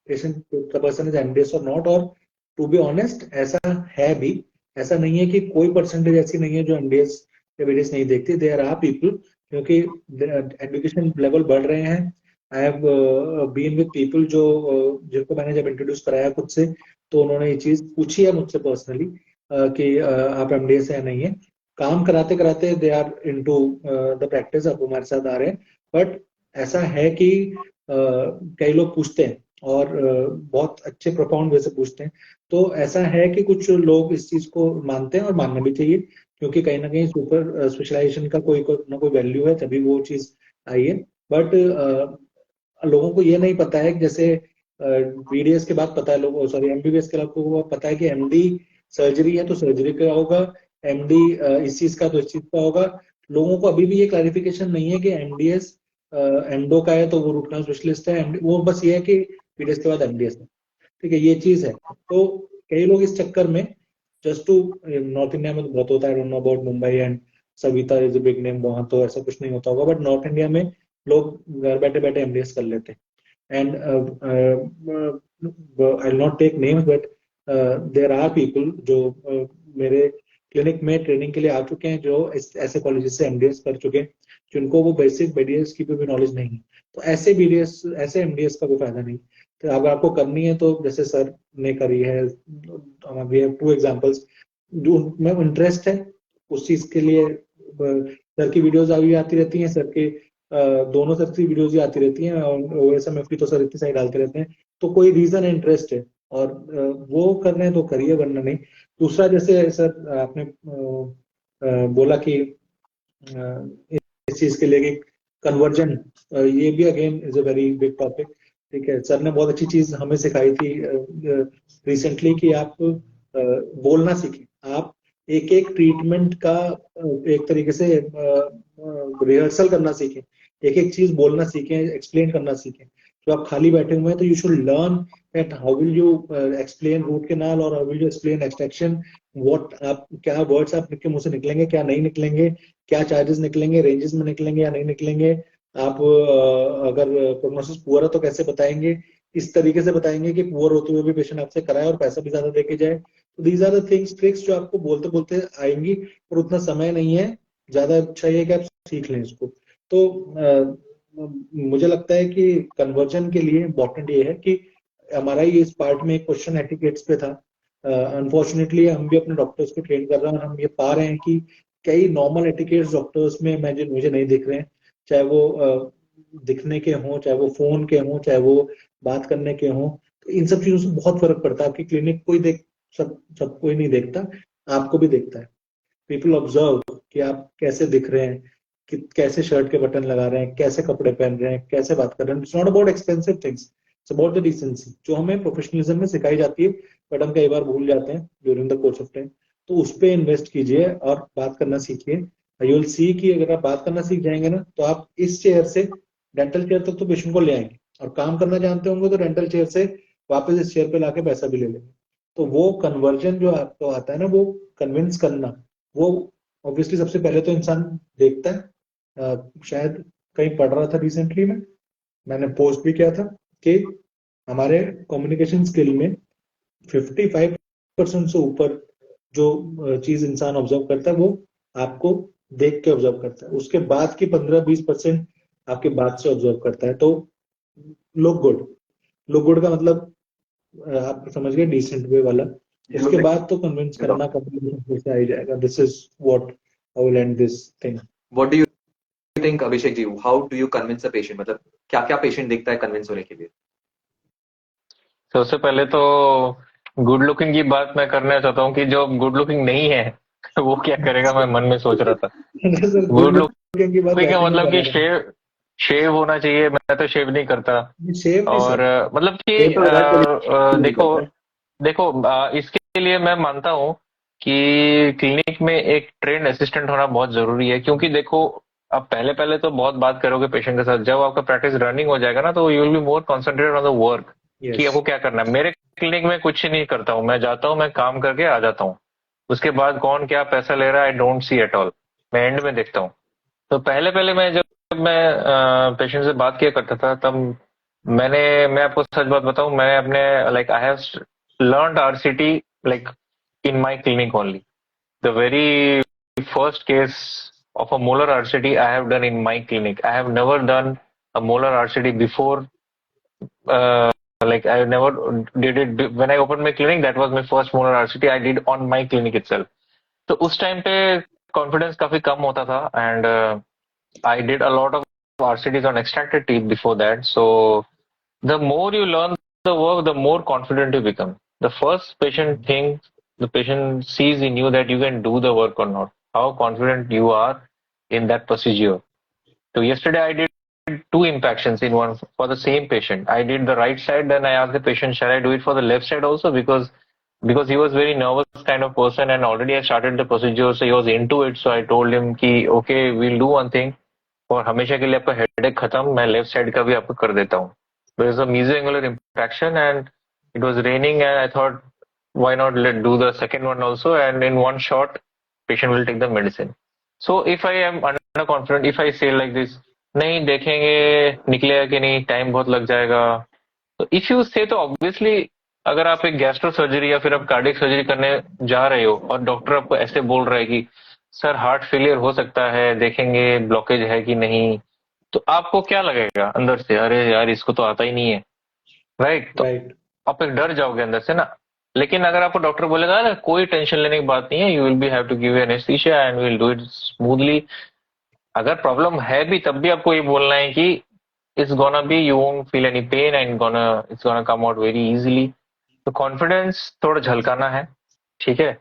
patient the person is MDS और नॉट. और टू बी ऑनेस्ट ऐसा है भी. ऐसा नहीं है कि कोई परसेंटेज ऐसी नहीं है जो MDS या BDS नहीं देखती. देयर आर पीपल, क्योंकि एजुकेशन लेवल बढ़ रहे हैं. I have been with people जिनको मैंने जब इंट्रोड्यूस कराया खुद से, तो उन्होंने ये चीज पूछी है मुझसे पर्सनली कि आप MDS है या नहीं है. काम कराते कराते they are into the practice, अब हमारे साथ आ रहे हैं. बट ऐसा है कि कई लोग पूछते हैं और बहुत अच्छे प्रोफाउंड वे से पूछते हैं. तो ऐसा है कि कुछ लोग इस चीज को मानते हैं और मानना भी चाहिए, क्योंकि कहीं ना कहीं सुपर स्पेशलाइजेशन का कोई ना कोई वैल्यू है, तभी वो चीज आई है. बट लोगों को ये नहीं पता है कि जैसे BDS के बाद पता है लोगों, सॉरी MBBS के लोगों को पता है कि MD सर्जरी है तो सर्जरी का होगा, MD इस चीज का तो इस चीज का होगा. लोगों को अभी भी ये क्लैरिफिकेशन नहीं है कि MDS एंडो का है तो वो रूट कनाल स्पेशलिस्ट है. वो बस ये है कि BDS के बाद MDS है. ठीक है, ये चीज है. तो कई लोग इस चक्कर में जस्ट टू, नॉर्थ इंडिया में तो बहुत होता है, I don't know about Mumbai and Savita is a big name, वहां तो ऐसा कुछ नहीं होता होगा. बट नॉर्थ इंडिया में लोग घर बैठे बैठे MDS कर लेते हैं. And I will not take names, but there are people जो मेरे क्लिनिक में ट्रेनिंग के लिए आ चुके हैं, जो ऐसे कॉलेजेस से MDS कर चुके हैं, जिनको वो बेसिक BDS की भी नॉलेज नहीं है. तो ऐसे MDS का कोई फायदा नहीं. तो अगर आपको करनी है तो जैसे सर ने करी है, वी हैव 2 एग्जांपल्स. जो में इंटरेस्ट है उस चीज के लिए सर की वीडियोस अभी आती रहती हैं. सर के दोनों सर की वीडियोस ही आती रहती हैं, और OSMF की तो सर इतनी सारी डालते रहते हैं. तो कोई रीजन है, इंटरेस्ट है और वो कर रहे हैं तो करिए, वरना नहीं. दूसरा, जैसे सर आपने बोला कि इस चीज के लिए कन्वर्जन, ये भी again is a very big topic. ठीक है, सर ने बहुत अच्छी चीज हमें सिखाई थी रिसेंटली कि आप बोलना सीखें. आप एक एक ट्रीटमेंट का एक तरीके से रिहर्सल करना सीखें, एक एक चीज बोलना सीखें, एक्सप्लेन करना सीखें. तो आप खाली बैठे हुए हैं तो you should learn that how will you explain root canal or how will you explain extraction. What आप क्या वर्ड्स आपके मुंह से निकलेंगे, क्या नहीं निकलेंगे, क्या चार्जेस निकलेंगे, रेंजेस में निकलेंगे या नहीं निकलेंगे. आप अगर प्रोग्नोसिस पुअर है तो कैसे बताएंगे, इस तरीके से बताएंगे कि पुअर होते हुए भी पेशेंट आपसे कराए और पैसा भी ज्यादा देके जाए। तो these are the things, tricks जो आपको बोलते बोलते आएंगी, और उतना समय नहीं है, ज्यादा अच्छा ये है कि आप सीख लें इसको। तो मुझे लगता है कि कन्वर्जन के लिए इम्पोर्टेंट ये है कि हमारा ही इस पार्ट में एक क्वेश्चन एटिकेट्स पे था। अनफॉर्चुनेटली हम भी अपने डॉक्टर्स को ट्रेन कर रहे हैं और हम ये पा रहे हैं कि कई नॉर्मल एटिकेट्स डॉक्टर्स में मुझे नहीं दिख रहे हैं, चाहे वो दिखने के हों, चाहे वो फोन के हों, चाहे वो बात करने के हों। तो इन सब चीजों से बहुत फर्क पड़ता है। आपकी क्लिनिक कोई देख सब कोई नहीं देखता, आपको भी देखता है। पीपल ऑब्जर्व कि आप कैसे दिख रहे हैं, कि कैसे शर्ट के बटन लगा रहे हैं, कैसे कपड़े पहन रहे हैं, कैसे बात कर रहे हैं। It's not about expensive things, it's about the decency जो हमें प्रोफेशनलिज्म में सिखाई जाती है, बट हम कई बार भूल जाते हैं during the course of time. तो उस पर इन्वेस्ट कीजिए और बात करना सीखिए। यू विल सी कि अगर आप बात करना सीख जाएंगे ना, तो आप इस चेयर से डेंटल चेयर तक तो पेशेंट को ले आएंगे, और काम करना जानते होंगे तो डेंटल चेयर से वापस इस चेयर पे लाके पैसा भी ले लेंगे। तो वो कन्वर्जन जो आपको आता है ना, वो कन्विंस करना, वो ऑब्वियसली सबसे पहले तो इंसान देखता है। शायद कहीं पढ़ रहा था रिसेंटली में, मैंने पोस्ट भी किया था कि हमारे कम्युनिकेशन स्किल में 55% से ऊपर जो चीज इंसान ऑब्जर्व करता है, वो आपको देख के ऑब्जर्व करता है। उसके बाद की 15-20% आपके बात से ऑब्जर्व करता है। तो लुक गुड का मतलब आप समझ गए, डिसेंट वे वाला। उसके बाद तो कन्विंस करना कम्युनिकेशन से आ ही जाएगा। This is what I will end this thing. What do you think Abhishek ji, how do you convince a patient? मतलब क्या क्या पेशेंट देखता है कन्विंस होने के लिए? सबसे पहले तो गुड लुकिंग की बात मैं करना चाहता हूँ कि जो गुड लुकिंग नहीं है वो क्या करेगा, मैं मन में सोच रहा था। सर गुड गुड लुकिंग की बात लुकिंग का वैसे ही मतलब कर कि रहा शेव शेव होना चाहिए। मैं तो शेव नहीं करता। था। शेव नहीं और सर, मतलब कि शेव तो विराट कोहली नहीं देखो करता है। देखो इसके लिए मैं मानता हूँ कि क्लिनिक में एक ट्रेन असिस्टेंट होना बहुत जरूरी है, क्योंकि देखो आप पहले पहले तो बहुत बात करोगे पेशेंट के साथ। जब आपका प्रैक्टिस रनिंग हो जाएगा ना, तो you will be more concentrated on the work कि यस, आपको क्या करना है। मेरे क्लिनिक में कुछ नहीं करता हूँ, मैं जाता हूँ, मैं काम करके आ जाता हूँ। उसके बाद कौन क्या पैसा ले रहा है I don't see at all, मैं एंड में देखता हूँ। तो पहले पहले मैं जब मैं पेशेंट से बात किया करता था, तब मैं आपको सच बात बताऊं, मैं अपने like I have learned RCT like in my clinic only. The very first case of a molar RCT I have done in my clinic. I have never done a molar RCT before. Like I never did it when I opened my clinic. That was my first molar RCT I did on my clinic itself. तो उस time पे confidence काफी कम होता था, and I did a lot of RCTs on extracted teeth before that. So the more you learn the work, the more confident you become. The first patient thinks, the patient sees in you that you can do the work or not, how confident you are in that procedure. So yesterday I did two impactions in one for the same patient. I did the right side, then I asked the patient, shall I do it for the left side also? Because he was very nervous kind of person, and already I started the procedure, so he was into it. So I told him कि okay, we'll do one thing. और हमेशा के लिए आपका headache खत्म, मैं left side का भी आपको कर देता हूँ। There is a mesoangular impaction and it was raining, and I thought why not let do the second one also, and in one shot patient will take the medicine. So if I am underconfident, if I say like this, नहीं देखेंगे निकलेगा कि नहीं, time बहुत लग जाएगा, तो if you से तो ऑब्वियसली अगर आप एक गैस्ट्रो सर्जरी या फिर आप कार्डियक सर्जरी करने जा रहे हो और डॉक्टर आपको ऐसे बोल रहा है कि सर हार्ट फेलियर हो सकता है, देखेंगे ब्लॉकेज है कि नहीं, तो आपको क्या लगेगा अंदर से, अरे यार इसको तो आता ही नहीं है, राइट? तो राइट। आप एक डर जाओगे अंदर से ना। लेकिन अगर आपको डॉक्टर बोलेगा ना कोई टेंशन लेने की बात नहीं है, you will be have to give anaesthesia and will do it smoothly. अगर प्रॉब्लम है भी तब भी आपको ये बोलना है कि it's gonna be, you won't feel any pain and it's gonna come out very easily. तो कॉन्फिडेंस थोड़ा झलकाना है, ठीक है।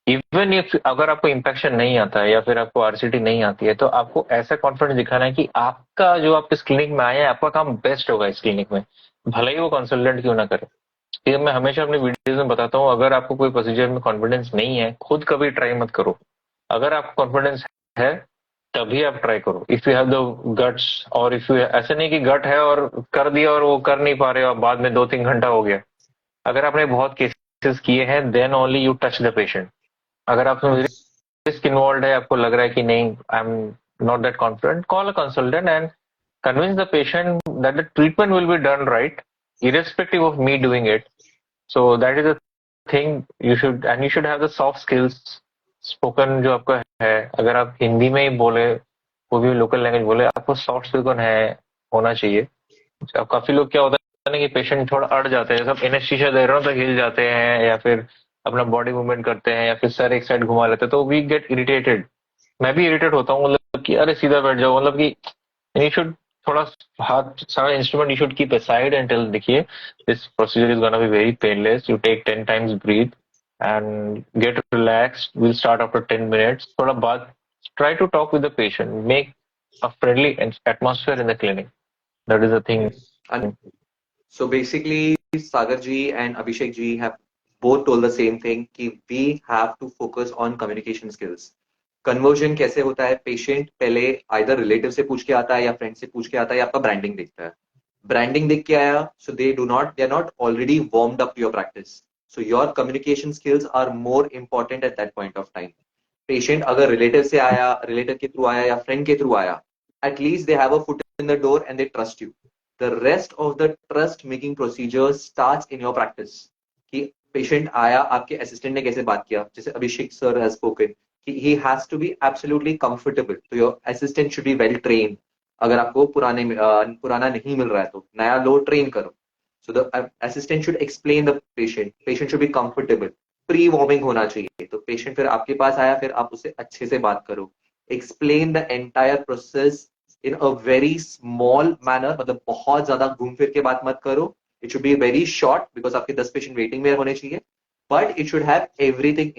इवन इफ अगर आपको इम्पेक्शन नहीं आता है या फिर आपको आरसीटी नहीं आती है, तो आपको ऐसा कॉन्फिडेंस दिखाना है कि आपका जो आप इस क्लिनिक में आए हैं, आपका काम बेस्ट होगा इस क्लिनिक में, भले ही वो कंसल्टेंट क्यों ना करे। ये मैं हमेशा अपने वीडियोस में बताता हूँ, अगर आपको कोई प्रोसीजर में कॉन्फिडेंस नहीं है, खुद कभी ट्राई मत करो। अगर आपको कॉन्फिडेंस है तभी आप ट्राई करो, if you have the guts. और इफ यू, ऐसे नहीं कि गट है और कर दिया और वो कर नहीं पा रहे और बाद में 2-3 घंटा हो गया। अगर आपने बहुत केसेस किए हैं, then only you touch the patient. अगर आप रिस्क इन्वॉल्व है, आपको लग रहा है कि नहीं I am not that confident, call a consultant and convince the patient that the treatment will be done right irrespective of me doing it. So that is a thing you should have the soft skills. Spoken जो आपका है, अगर आप हिंदी में ही बोले, कोई भी local language बोले, आपको सॉफ्ट स्पोकन है होना चाहिए. अब काफी लोग क्या होता है ना कि पेशेंट थोड़ा अड़ जाते हैं, सब एनेस्थीसिया दे रहे हो तो हिल जाते हैं या फिर अपना बॉडी मूवमेंट करते हैं या फिर सर एक साइड घुमा लेते हैं, तो वी गेट इरिटेटेड. मैं भी इरिटेट होता हूँ, मतलब कि अरे सीधा बैठ जाओ, मतलब कि यू शुड थोड़ा हाथ सारा instrument you should keep aside and tell देखिए this procedure is gonna be very painless, you take 10 times breath and get relaxed. We'll start after 10 minutes. थोड़ा बात, try to talk with the patient. Make a friendly atmosphere in the clinic. That is the thing. And so basically, Sagar ji and Abhishek ji have both told the same thing कि we have to focus on communication skills. Conversion कैसे होता है? Patient पहले either relative से पूछ के आता है या friend से पूछ के आता है या आपका branding देखता है. Branding देख के आया, so they are not already warmed up to your practice. So your communication skills are more important at that point of time. Patient अगर relative से आया, relative के through आया या friend के through आया, at least they have a foot in the door and they trust you. The rest of the trust making procedure starts in your practice. कि patient आया, आपके assistant ने कैसे बात किया, जैसे अभिषेक sir has spoken, कि he has to be absolutely comfortable. So your assistant should be well trained. अगर आपको पुराना नहीं मिल रहा है तो नया लो ट्रेन करो. So the assistant should explain the patient. Patient should be comfortable. Pre-warming होना चाहिए. तो patient फिर आपके पास आया, फिर आप उससे अच्छे से बात करो. Explain the entire process in a very small manner. मतलब बहुत ज्यादा घूम फिर के बात मत करो. It should be very short because आपके 10 patient waiting में होने चाहिए. But it should have everything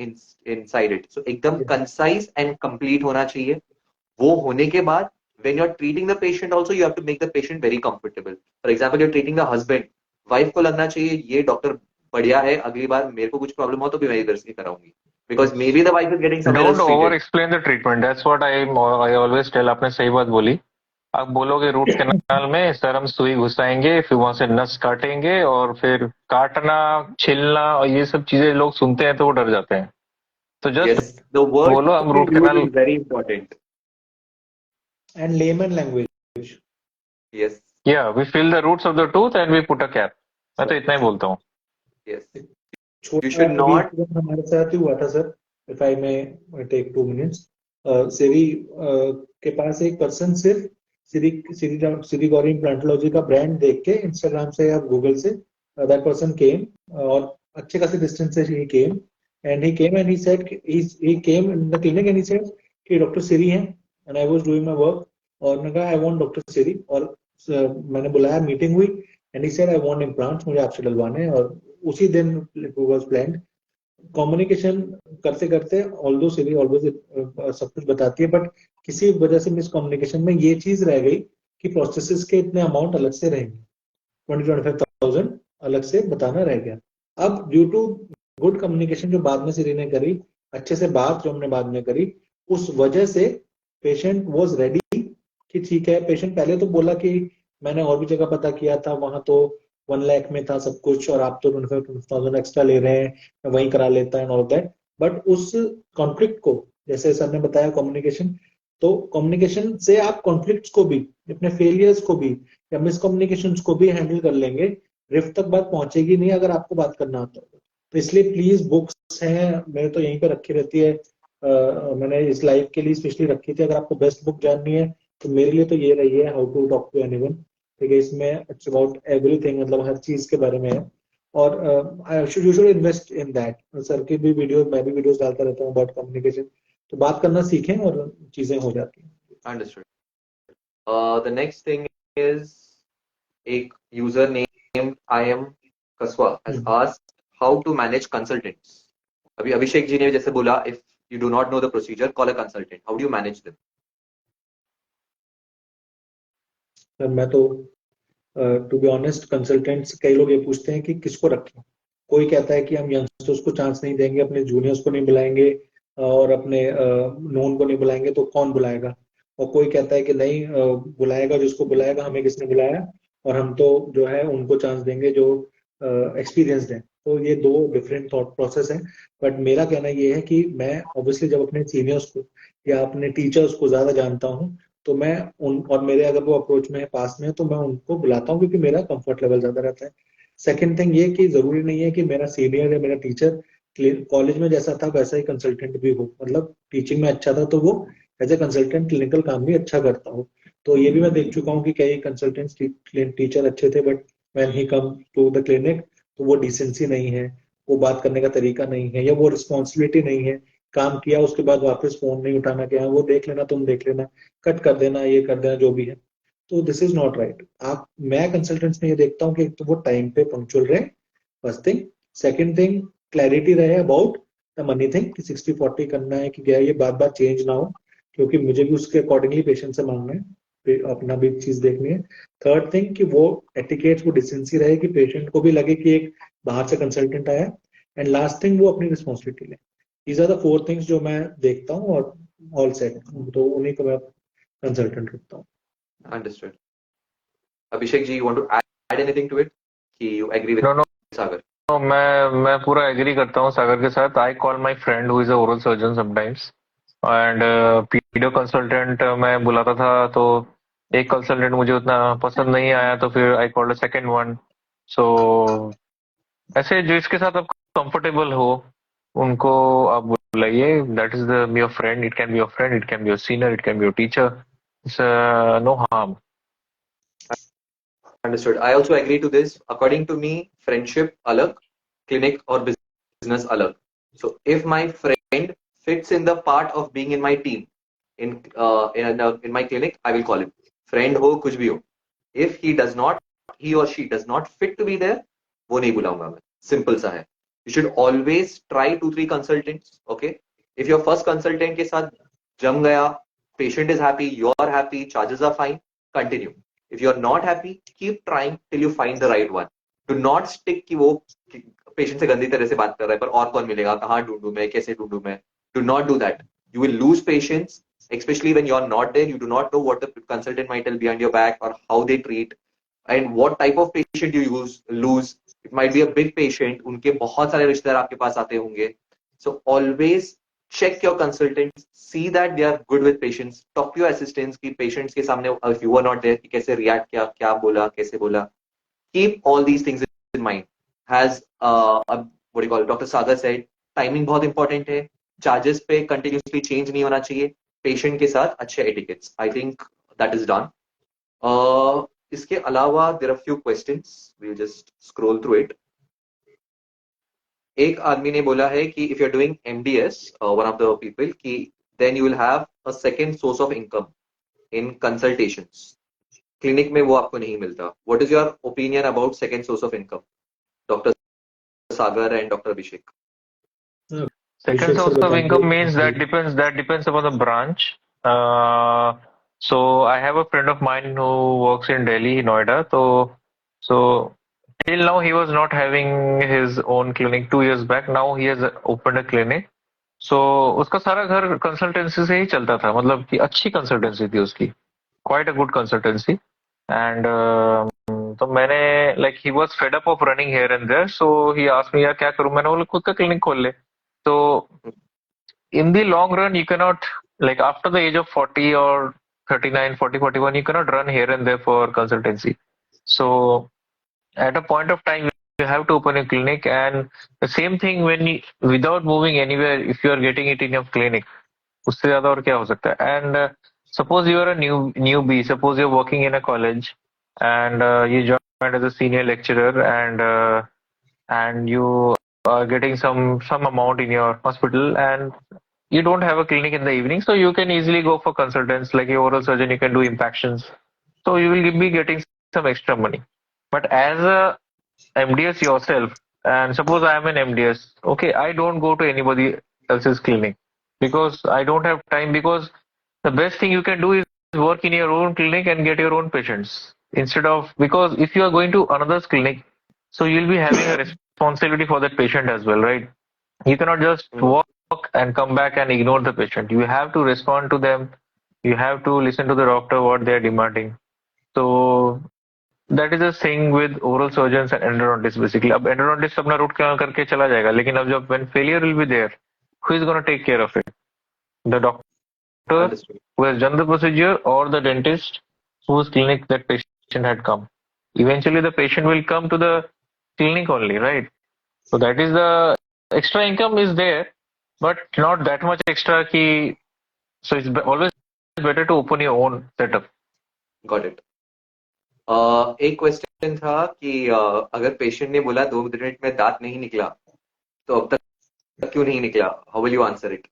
inside it. So एकदम concise and complete होना चाहिए. वो होने के बाद when you're treating the patient also, you have to make the patient very comfortable. For example, you're treating the husband. Wife को लगना चाहिए ये डॉक्टर बढ़िया है, अगली बार मेरे को कुछ प्रॉब्लम हो तो भी मैं इधर से कराऊंगी, because maybe the wife is getting somewhere else Don't over treated. explain the treatment. That's what I always tell. आपने सही बात बोली. आप बोलोगे रूट कैनाल में सर हम सुई घुसाएंगे, फिर वहां से नस काटेंगे, और फिर काटना, छिलना और ये सब चीजें लोग सुनते हैं तो वो डर जाते हैं. तो जस्ट यस, द वर्ड बोलो हम root canal. Is very important. And layman language. Yes. Yeah, we fill the roots of the tooth and we put a cap. मैं तो इतना ही बोलता हूँ. यस. छोटा You should अभी not. incident हमारे साथ ही हुआ था sir. If I may take 2 minutes. सिरी के पास एक पर्सन सिर्फ सिरी गौरी इम्प्लांटोलॉजी का ब्रांड देख के इंस्टाग्राम से या गूगल से that person came और अच्छे खासे डिस्टेंस से he came and he said he came in the clinic and he said कि डॉक्टर सिरी हैं and I was doing my work और मैंने कहा I want डॉक्टर सिरी और मैंने बुलाया, मीटिंग हुई and he said I want implants, मुझे आपसे डलवाने हैं और उसी दिन it was planned. कम्युनिकेशन करते करते ऑल्दो सिरी ऑलवेज सब कुछ बताती है, बट किसी वजह से मिसकम्युनिकेशन में ये चीज रह गई कि प्रोसेसेस के इतने अमाउंट अलग से रहेंगे, 20-25,000 अलग से बताना रह गया. अब ड्यू टू गुड कम्युनिकेशन जो बाद में सिरी ने करी, अच्छे से बात जो हमने बाद में करी, उस वजह से पेशेंट वॉज रेडी कि ठीक है. पेशेंट पहले तो बोला कि मैंने और भी जगह पता किया था, वहां तो 1 लाख में था सब कुछ और आप तो 25,000 एक्स्ट्रा ले रहे हैं, मैं वहीं करा लेता है ऑल दैट. बट उस कॉन्फ्लिक्ट को, जैसे सर ने बताया कम्युनिकेशन, तो कम्युनिकेशन से आप कॉन्फ्लिक्ट्स को भी, अपने फेलियर्स को भी या मिसकम्युनिकेशन को भी हैंडल कर लेंगे. रिफ्ट तक बात पहुंचेगी नहीं अगर आपको बात करना आता है. तो इसलिए प्लीज, बुक्स हैं मेरे तो यहीं पे रखी रहती है, मैंने इस लाइफ के लिए स्पेशली रखी थी. अगर आपको बेस्ट बुक जाननी है तो मेरे लिए तो ये रही है, how to talk to anyone. ठीक है, इसमें इट्स अबाउट एवरीथिंग, मतलब हर चीज के बारे में है और you should invest in that. Sir की भी वीडियो, मैं भी वीडियोस डालता रहता हूँ अबाउट कम्युनिकेशन, तो बात करना सीखें और चीजें हो जाती हैं. Understood. The next thing is एक यूजर नेम आई एम कसवा has asked how to manage consultants. अभी अभिषेक जी ने जैसे बोला, if you do not know the procedure call a consultant. How do you manage them? Sir मैं तो to be honest, consultants कई लोग ये पूछते हैं कि किसको रखें. कोई कहता है कि हम यंगस्टर्स को चांस नहीं देंगे, अपने जूनियर्स को नहीं बुलाएंगे और अपने नोन को नहीं बुलाएंगे, तो कौन बुलाएगा. और कोई कहता है कि नहीं, बुलाएगा जिसको बुलाएगा, हमें किसने बुलाया और हम तो जो है उनको चांस देंगे जो एक्सपीरियंस्ड है. तो ये दो डिफरेंट थॉट प्रोसेस है. बट मेरा कहना ये है कि मैं ऑब्वियसली जब अपने सीनियर्स को या अपने टीचर्स को ज्यादा जानता हूँ तो मैं उन, और मेरे अगर वो अप्रोच में है, पास में है, तो मैं उनको बुलाता हूँ क्योंकि मेरा कंफर्ट लेवल ज्यादा रहता है. सेकंड थिंग ये कि जरूरी नहीं है कि मेरा सीनियर या मेरा टीचर कॉलेज में जैसा था वैसा ही कंसल्टेंट भी हो, मतलब टीचिंग में अच्छा था तो वो एज ए कंसल्टेंट क्लिनिकल काम भी अच्छा करता हो। तो ये भी मैं देख चुका हूँ कि कई कंसल्टेंट टीचर अच्छे थे, but when he come to the clinic तो वो डिसेंसी नहीं है, वो बात करने का तरीका नहीं है, या वो रिस्पॉन्सिबिलिटी नहीं है, काम किया उसके बाद वापस फोन नहीं उठाना, क्या वो देख लेना, तुम देख लेना, कट कर देना, ये कर देना, जो भी है। तो दिस इज नॉट राइट। आप मैं कंसल्टेंट्स में ये देखता हूँ कि एक तो वो टाइम पे पंक्चुअल रहे, first thing. Second thing, clarity रहे अबाउट द मनी थिंग कि 60-40 करना है कि क्या, ये बात बात चेंज ना हो, क्योंकि मुझे भी उसके अकॉर्डिंगली पेशेंट से मांगना है, अपना भी चीज देखनी है। थर्ड थिंग कि वो एटिकेट्स, वो डिसेंसी रहे कि पेशेंट को भी लगे कि एक बाहर से कंसल्टेंट आया। एंड लास्ट थिंग, वो अपनी रिस्पॉन्सिबिलिटी ले। These are the four things जो मैं देखता हूँ, और ऑल सेट, तो उन्हीं को मैं कंसल्टेंट रखता हूँ। Understood. Abhishek ji, you want to add anything to it? कि you agree with No, no, Sagar? no, मैं पूरा एग्री करता हूँ सागर के साथ. I call my friend who is a oral surgeon sometimes, and pedo consultant मैं बुलाता था तो एक कंसल्टेंट मुझे उतना पसंद नहीं आया तो फिर I called a second one. So ऐसे जिसके साथ आप कंफर्टेबल हो उनको आप बुलाइए. That is the your friend. It can be your friend, it can be your senior, it can be your teacher. It's no harm. Understood. I also agree to this. According to me, friendship alag, clinic or business alag. So if my friend fits in the part of being in my team, in my clinic, I will call him friend ho kuch bhi ho. If he does not, he or she does not fit to be there, वो नहीं बुलाऊंगा मैं. Simple सा है. You should always try 2-3 consultants. Okay. If your first consultant के साथ जम गया, patient is happy, you are happy, charges are fine, continue. If you are not happy, keep trying till you find the right one. Do not stick कि वो patient से गंदी तरह से बात कर रहा है पर और कौन मिलेगा, कहाँ ढूंढूं मैं, कैसे ढूंढूं मैं. Do not do that. You will lose patience, especially when you are not there. You do not know what the consultant might tell behind your back or how they treat and what type of patient you lose. It might be a big patient. उनके बहुत सारे रिश्तेदार आपके पास आते होंगे. So always check your consultants, see that they are good with patients, talk to your assistants कि patients के सामने if you are not there कि कैसे react किया, क्या बोला, कैसे बोला. Keep all these things in mind. Has what do you call it, Dr. Sagar said, timing बहुत important है, charges पे continuously change नहीं होना चाहिए, patient के साथ अच्छे etiquettes. I think that is done. इसके अलावा there are few questions. We'll just scroll through it. एक आदमी ने बोला है कि if you're doing MDS, one of the people, कि then you will have a second source of income in consultations. Clinic में वो आपको नहीं मिलता. What is your opinion about second source of income, Dr. Sagar and Dr. Abhishek? Second Abhishek source sir of income बताएंगे. means that depends upon the branch. So I have a friend of mine who works in Delhi, Noida. So till now he was not having his own clinic. 2 years back, now he has opened a clinic. So उसका सारा घर consultancy से ही चलता था, मतलब कि अच्छी consultancy थी उसकी, quite a good consultancy. And तो मैंने like he was fed up of running here and there, so he asked me यार क्या करूं. मैंने बोला खुद का क्लिनिक खोल ले. तो in the long run you cannot, like after the age of 40 or 39, 40, 41, you cannot run here and there for consultancy. So at a point of time you have to open a clinic, and the same thing when you, without moving anywhere, if you are getting it in your clinic, उससे ज्यादा और क्या हो सकता है. And suppose you are a newbie, suppose you're working in a college and you joined as a senior lecturer, and you are getting some amount in your hospital, and you don't have a clinic in the evening, so you can easily go for consultants. Like a oral surgeon, you can do impactions, so you will be getting some extra money. But as a MDS yourself, and suppose I am an MDS, okay, I don't go to anybody else's clinic because I don't have time. Because the best thing you can do is work in your own clinic and get your own patients instead of, because if you are going to another's clinic, so you'll be having a responsibility for that patient as well, right? You cannot just work and come back and ignore the patient. You have to respond to them. You have to listen to the doctor what they are demanding. So that is the thing with oral surgeons and endodontists basically. अब endodontist अपना root canal करके चला जाएगा, लेकिन अब जब when failure will be there, who is going to take care of it? The doctor Understood. who has done the procedure, or the dentist whose clinic that patient had come. Eventually the patient will come to the clinic only, right? So that is the extra income is there, but not that much extra key. So it's always better to open your own setup. Got it. एक question था कि अगर patient ने बोला 2 minute में दांत नहीं निकला तो अब तक क्यों नहीं निकला, how will you answer it?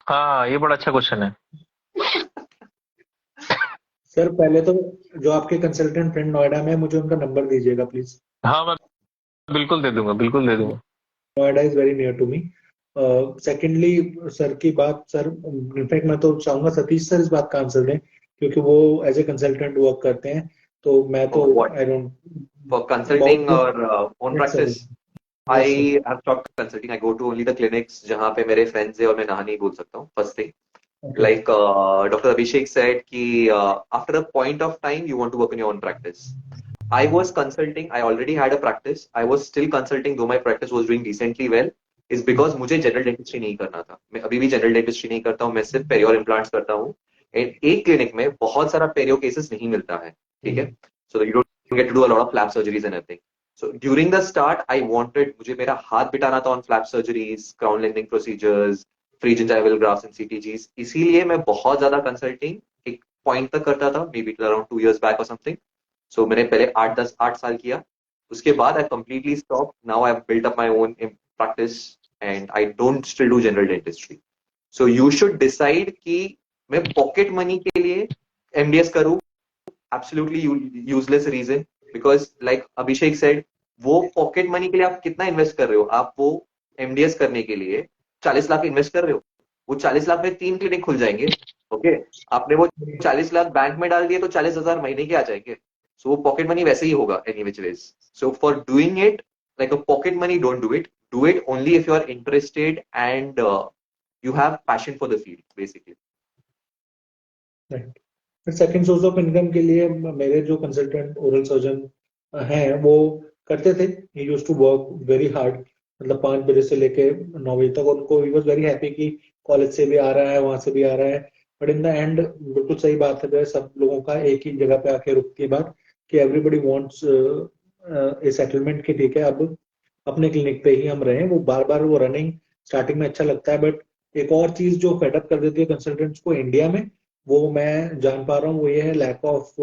हाँ, ये बड़ा अच्छा क्वेश्चन है। सर पहले तो जो आपके कंसल्टेंट फ्रेंड नोएडा में, मुझे उनका नंबर दीजिएगा प्लीज। हाँ, मैं बिल्कुल दे दूंगा, बिल्कुल दे दूंगा। Noida is very near to me. Secondly sir की बात, सर इनफैक्ट मैं तो चाहूंगा सतीश सर इस बात का आंसर दें, क्योंकि वो एज ए कंसल्टेंट वर्क करते हैं, तो मैं तो आई डोंट फॉर कंसल्टिंग और own Yes, sir. Practice I have stopped consulting, I go to only the clinics जहां पे मेरे फ्रेंड्स है और मैं ना नहीं बोल सकता हूँ, first thing. Okay. Like Dr. Abhishek said कि after a point of time you want to work in your own practice. I was consulting, I already had a practice, I was still consulting though my practice was doing decently well, is because मुझे general dentistry नहीं करना था। मैं अभी भी general dentistry नहीं करता हूँ, मैं सिर्फ पेरियोर इम्प्लांट्स करता हूँ। एक क्लिनिक में बहुत सारा पेरियो केसेस नहीं मिलता है, ठीक है? So you don't get to do a lot of flap surgeries and everything. So during the start I wanted, मुझे मेरा हाथ बिठाना था on flap surgeries, crown lengthening procedures, free gingival grafts and CTGs, इसीलिए मैं बहुत ज्यादा कंसल्टिंग एक पॉइंट तक करता था, maybe around 2 years back और समथिंग। सो मैंने पहले 8 साल किया, उसके बाद I completely stop. Now I have built up my own practice and I don't still do general dentistry. So you should decide कि मैं पॉकेट मनी के लिए एमडीएस करूं, absolutely useless reason, because like Abhishek said, वो pocket money के लिए आप कितना इन्वेस्ट कर रहे हो? आप वो एमडीएस करने के लिए 40 लाख इन्वेस्ट कर रहे हो, वो 40 लाख में 3 क्लिनिक खुल जाएंगे, ओके? आपने वो 40 लाख बैंक में डाल दिए तो 40,000 महीने के आ जाएंगे। सो वो पॉकेट मनी वैसे ही होगा any which ways. So for doing it like a pocket money, don't do it, do it only if you are interested and you have passion for the field basically. Right. Second source of income के लिए मेरे जो consultant oral surgeon हैं वो करते थे, he used to work very hard, मतलब 5 बजे से लेके 9 बजे तक। उनको ही वॉज वेरी हैप्पी कि कॉलेज से भी आ रहा है, वहां से भी आ रहा है, बट इन द एंड बिल्कुल सही बात है, सब लोगों का एक ही जगह पे आके रुकती है बात कि एवरीबडी वांट्स ए सेटलमेंट की, ठीक है अब अपने क्लिनिक पे ही हम रहे। वो बार बार वो रनिंग स्टार्टिंग में अच्छा लगता है, बट एक और चीज जो फेडअप कर देती है कंसल्टेंट्स को इंडिया में, वो मैं जान पा रहा हूँ, वो ये है lack of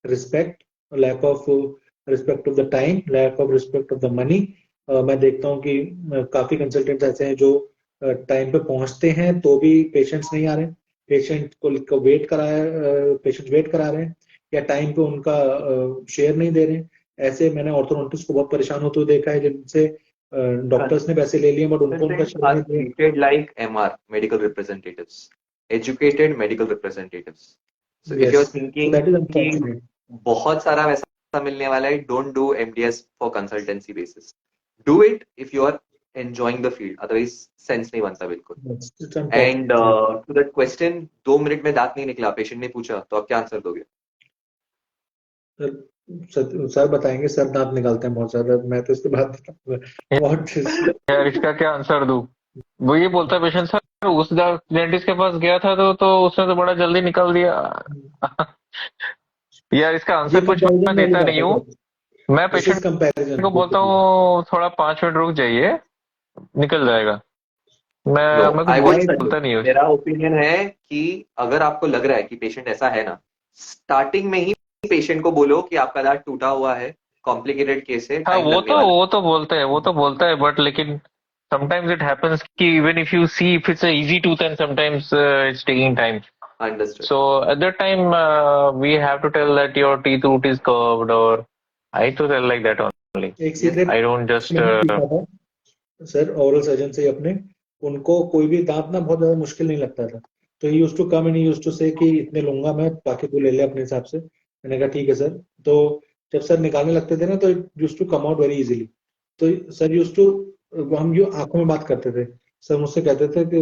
respect, lack of respect of the time, lack of respect of the money. मैं देखता हूँ कि काफी कंसल्टेंट्स ऐसे हैं जो टाइम पे पहुंचते हैं तो भी पेशेंट्स नहीं आ रहे, पेशेंट को वेट करा पेशेंट वेट करा रहे हैं, या टाइम पे उनका शेयर नहीं दे रहे हैं। ऐसे मैंने ऑर्थोडोंटिस्ट को बहुत परेशान होते हुए देखा है, जिनसे डॉक्टर्स ने पैसे ले लिए बट उनको उनका शेयर नहीं दिया। Treated like MR, medical representatives, educated medical representatives. So if you're thinking that is कि unfortunate. बहुत सारा वैसा मिलने वाला है, don't do MDS for consultancy basis. Do it if you are enjoying the field, otherwise sense नहीं बनता बिल्कुल। It's unfortunate. And to that question, 2 minute में दांत नहीं निकला, पेशेंट ने पूछा, तो आप क्या आंसर दोगे? सर बताएंगे, सर दांत निकालते हैं बहुत ज्यादा, मैं तो इसके बाद यार इसका क्या आंसर दूं? वो ये बोलता है पेशेंट, सर उस डेंटिस्ट के पास गया था तो उसने तो बड़ा जल्दी निकाल दिया। यार इसका आंसर कुछ मैं देता नहीं हूँ, मैं पेशेंट को बोलता हूँ थोड़ा 5 मिनट रुक जाइए, निकल जाएगा। मैं कुछ बोलता नहीं हूँ। मेरा ओपिनियन है कि अगर आपको लग रहा है कि पेशेंट ऐसा है ना, स्टार्टिंग में ही पेशेंट को बोलो कि आपका दांत टूटा हुआ है, कॉम्प्लिकेटेड केस है। हाँ, वो तो बोलता है बट लेकिन sometimes it happens कि even if you see if it's a easy tooth and sometimes it's taking time. Understood. So at that time we have to tell that your teeth root is curved, or I to tell like that only. I don't just sir oral surgeon से अपने, उनको कोई भी दांत ना बहुत ज्यादा मुश्किल नहीं लगता था, तो he used to come and he used to say कि इतने लूंगा मैं, बाकी तू ले ले अपने हिसाब से। मैंने कहा ठीक है सर। तो जब सर निकालने लगते थे ना तो it used to come out very easily. तो सर यूज्ड टू, हम जो आंखों में बात करते थे, सर मुझसे कहते थे कि,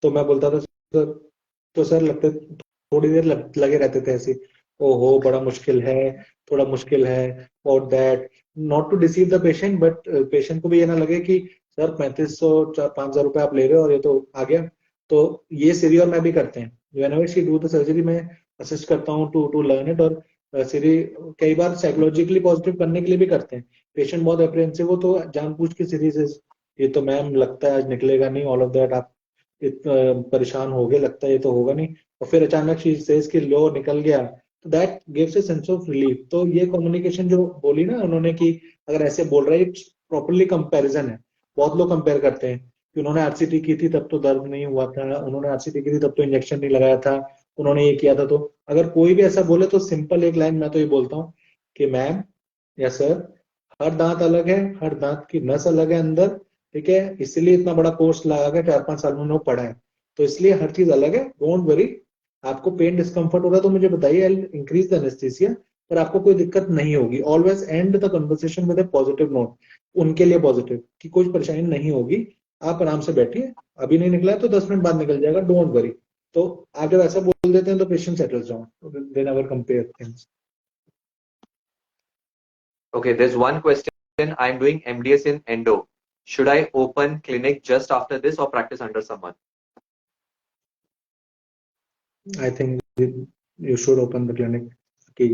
तो मैं बोलता था सर, तो सर लगते थोड़ी देर लगे रहते थे ऐसे, ओहो बड़ा मुश्किल है, थोड़ा मुश्किल है, और that not to deceive the patient, but patient को भी ये ना लगे कि सर 3500-5000 रुपए आप ले रहे हो और ये तो आ गया। तो ये सीरी और मैं भी करते हैं, whenever she do the surgery मैं असिस्ट करता हूँ टू लर्न इट। और सीरी कई बार साइकोलॉजिकली पॉजिटिव करने के लिए भी करते हैं। पेशेंट बहुत अप्रेहेंसिव हो तो जानबूझ के सीरीज ये तो मैम लगता है आज निकलेगा नहीं, ऑल ऑफ दैट आप परेशान हो गए, लगता है ये तो होगा नहीं, और फिर अचानक शी सेज कि लो निकल गया, तो that gives a sense of relief. तो ये कम्युनिकेशन जो बोली ना उन्होंने कि अगर ऐसे बोल रहा है, प्रॉपरली कंपैरिजन है। बहुत लोग कंपेयर करते हैं कि उन्होंने आरसीटी की थी तब तो दर्द नहीं हुआ था, उन्होंने आरसीटी की थी तब तो इंजेक्शन नहीं लगाया था, उन्होंने ये किया था। तो अगर कोई भी ऐसा बोले तो सिंपल एक लाइन मैं तो ये बोलता हूँ कि मैम या सर, हर दांत अलग है, हर दांत की नस अलग है अंदर, ठीक है, इसलिए इतना बड़ा कोर्स लगा के 4-5 साल में उन्होंने पढ़ा है, तो इसलिए हर चीज अलग है, डोंट वरी। आपको पेन डिस्कम्फर्ट हो रहा है तो मुझे बताइए, आई इंक्रीज द एनेस्थीसिया, पर आपको कोई दिक्कत नहीं होगी। Always and the conversation with a positive note, उनके लिए पॉजिटिव कि कोई परेशानी नहीं होगी, आप आराम से बैठिए, अभी नहीं निकला है तो 10 मिनट बाद निकल जाएगा, डोंट वरी। तो आप जब ऐसा बोल देते हैं तो patient settles down, they never compare things. Okay, there's one question. I'm doing MDS in endo. Should I open clinic just after this or practice under someone? I think you should open the clinic, कि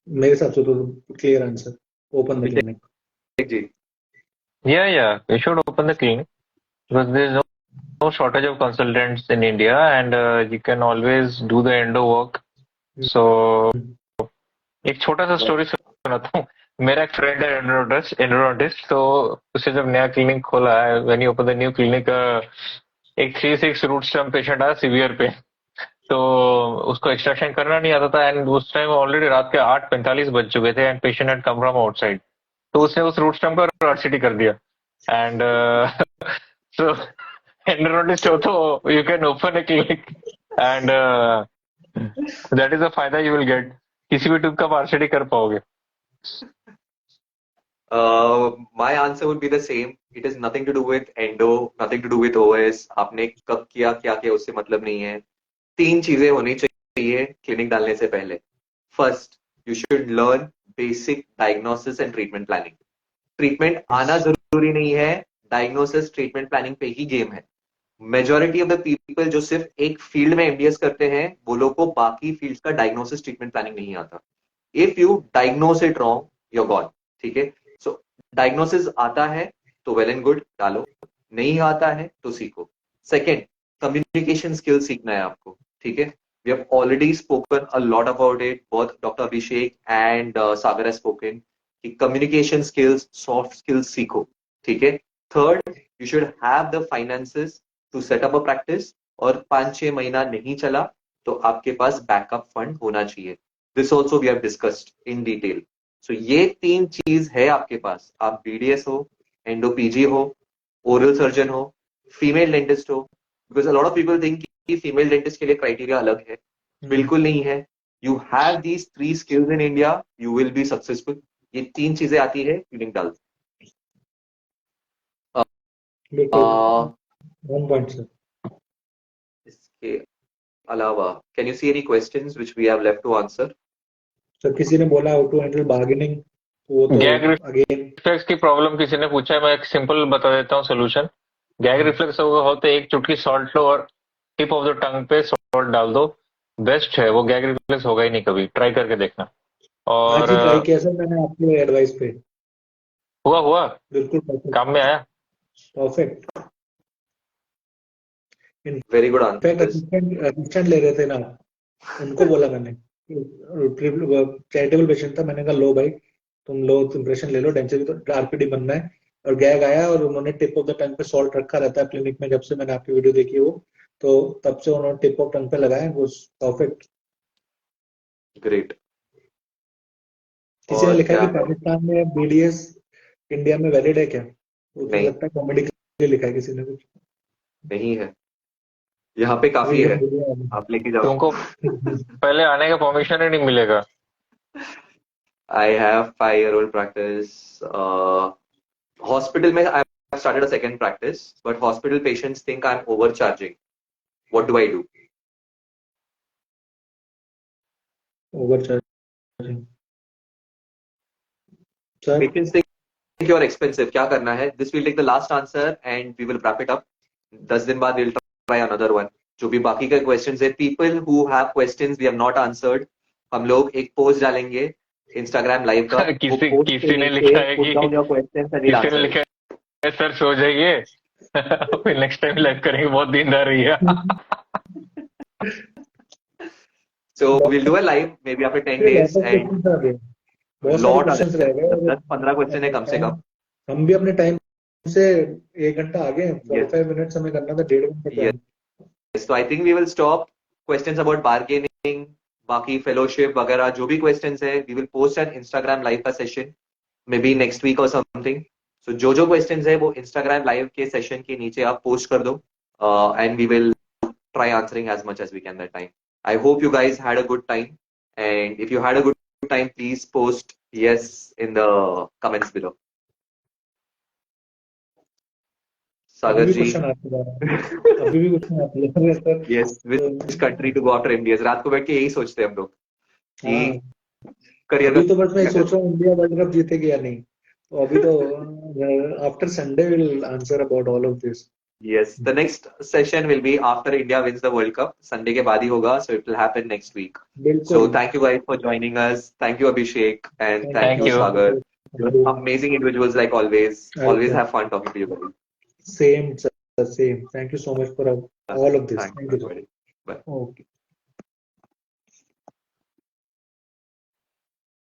मेरे हिसाब से तो clear answer, open the clinic. जी, Yeah, you should open the clinic because there is no shortage of consultants in India, and you can always do the endo work. So एक छोटा सा story सुनाता हूँ। मेरा एक फ्रेंड है endodontist, तो उसे जब नया क्लिनिक खोला है, when you open the new clinic, एक 3-6 रूट स्टम्प पेशेंट आया सीवियर पे, तो उसको एक्सट्रैक्शन करना नहीं आता था, एंड उस टाइम ऑलरेडी रात के 8:45 बज चुके थे, and patient had come from outside, तो उसने उस रूट स्टम्प पर आरसीटी कर दिया। एंड सो एंडोडोंटिस्ट हो तो you can open A clinic, and that is a फायदा यू विल गेट, किसी भी टूथ का आरसीटी कर पाओगे। my answer would be the same. It has nothing to do with endo, nothing to do with OS. आपने कब किया क्या किया उससे मतलब नहीं है। 3 चीजें होनी चाहिए क्लिनिक डालने से पहले। First, you should learn basic diagnosis and treatment planning. Treatment आना जरूरी नहीं है, डायग्नोसिस ट्रीटमेंट प्लानिंग पे ही गेम है। मेजोरिटी ऑफ द पीपल जो सिर्फ एक फील्ड में एमडीएस करते हैं, वो लोग को बाकी फील्ड का डायग्नोसिस ट्रीटमेंट प्लानिंग नहीं आता। If you diagnose it wrong, you're gone. ठीक है, सो डायग्नोसिस आता है तो वेल एंड गुड, डालो, नहीं आता है तो सीखो। सेकेंड, कम्युनिकेशन स्किल सीखना है आपको। ठीक है, we have already spoken a lot about it, both doctor Abhishek and Sagar has spoken कि कम्युनिकेशन स्किल्स, सॉफ्ट स्किल्स सीखो। ठीक है, third, you should have the finances to set up a practice, और 5-6 महीना नहीं चला तो आपके पास बैकअप फंड होना चाहिए। This also we have discussed in detail. So ये 3 चीज है आपके पास, आप बीडीएस हो, एंडो पीजी हो, ओरल सर्जन हो, फीमेल डेंटिस्ट हो, because a lot of people think कि फीमेल डेंटिस्ट के लिए क्राइटेरिया अलग है। बिल्कुल नहीं है। You have these 3 skills in India, you will be successful. ये 3 चीजें आती है क्लिनिक डाल। One point sir. इसके अलावा can you see any questions which we have left to answer? Sir किसी ने बोला हाउ टू हैंडल बार्गेनिंग, वो तो गैग अगेन रिफ्लेक्स की प्रॉब्लम किसी ने पूछा है, मैं एक सिंपल बता देता हूँ सोल्यूशन। गैग रिफ्लेक्स हो तो एक चुटकी सॉल्ट लो और टिप ऑफ द टंग पे सॉल्ट डाल दो, बेस्ट है। वो गैग रिफ्लेक्स होगा ही नहीं कभी, ट्राई करके देखना। आज और ही ट्राई किया सर मैंने आपके एडवाइस पे, हुआ हुआ बिल्कुल काम में आया। Perfect. Very good in fact answer. Assistant ले रहे थे ना, उनको बोला मैंने, चैरिटेबल पेशेंट था, मैंने कहा लो भाई तुम लो, इम्प्रेशन ले लो, डेंचर तो आरपीडी बनना है, और गैग आया और उन्होंने टिप ऑफ द टंग पे सॉल्ट रखा रहता है क्लिनिक में, जब से मैंने आपकी वीडियो देखी वो, तो तब से उन्होंने टिप ऑफ टंग पे लगाया, वो परफेक्ट। ग्रेट। किसी ने और लिखा है क्या कि है? पाकिस्तान में बीडीएस इंडिया में वैलिड है क्या? वो तो नहीं, लगता है कॉमेडी के लिए लिखा है किसी ने कुछ। नहीं है, यहाँ पे काफी है, आप लेके जाओ। तुमको पहले आने का परमिशन ही नहीं मिलेगा। I have 5-year-old practice. Hospital में I have started a second practice, but hospital patients think I'm overcharging. What do I do? Overcharging sir. Patients think you're expensive. क्या करना है? This will take the last answer and we will wrap it up. 10 दिन बाद we'll try another one. जो भी बाकी के questions है, people who have questions we have not answered, हम लोग एक पोस्ट डालेंगे इंस्टाग्राम लाइव का। किसी ने लिखा है पुट कि down your questions and we'll किसी ने आंसर। लिखा है सर सो जाइए फिर नेक्स्ट टाइम लाइव करेंगे, बहुत नींद आ रही है। So we'll do a live maybe after 10 days and बहुत सारे lot क्वेश्चंस रह गए और 10-15 क्वेश्चन है कम से कम। हम भी अपने टाइम से 1 घंटा आगे हैं। Yes. 45 मिनट्स हमें करना था, 1.5 घंटे का। Yes. So I think we will stop questions about bargaining, बाकी fellowship वगैरह जो भी questions है, we will post an Instagram live का session maybe next week or something. So जो questions है वो Instagram live के session के नीचे आप post कर दो and we will try answering as much as we can that time. I hope you guys had a good time, and if you had a good time, please post yes in the comments below. Sagar ji, अभी भी question आते हैं sir. yes, which country to go after MBS? रात को बैठ के यही सोचते हैं हम लोग कि करियर अभी तो बस मैं सोच रहा हूँ इंडिया वर्ल्ड कप जीतेगी या नहीं, तो अभी तो after Sunday will answer about all of this. Yes, the next session will be after India wins the World Cup. Sunday के बाद ही होगा, so it will happen next week. So thank you guys for joining us. Thank you Abhishek and thank you Sagar. You're amazing individuals like always. Always have fun talking to you guys. Same, sir. Same. Thank you so much for all of this. Thank you. Bye. Okay.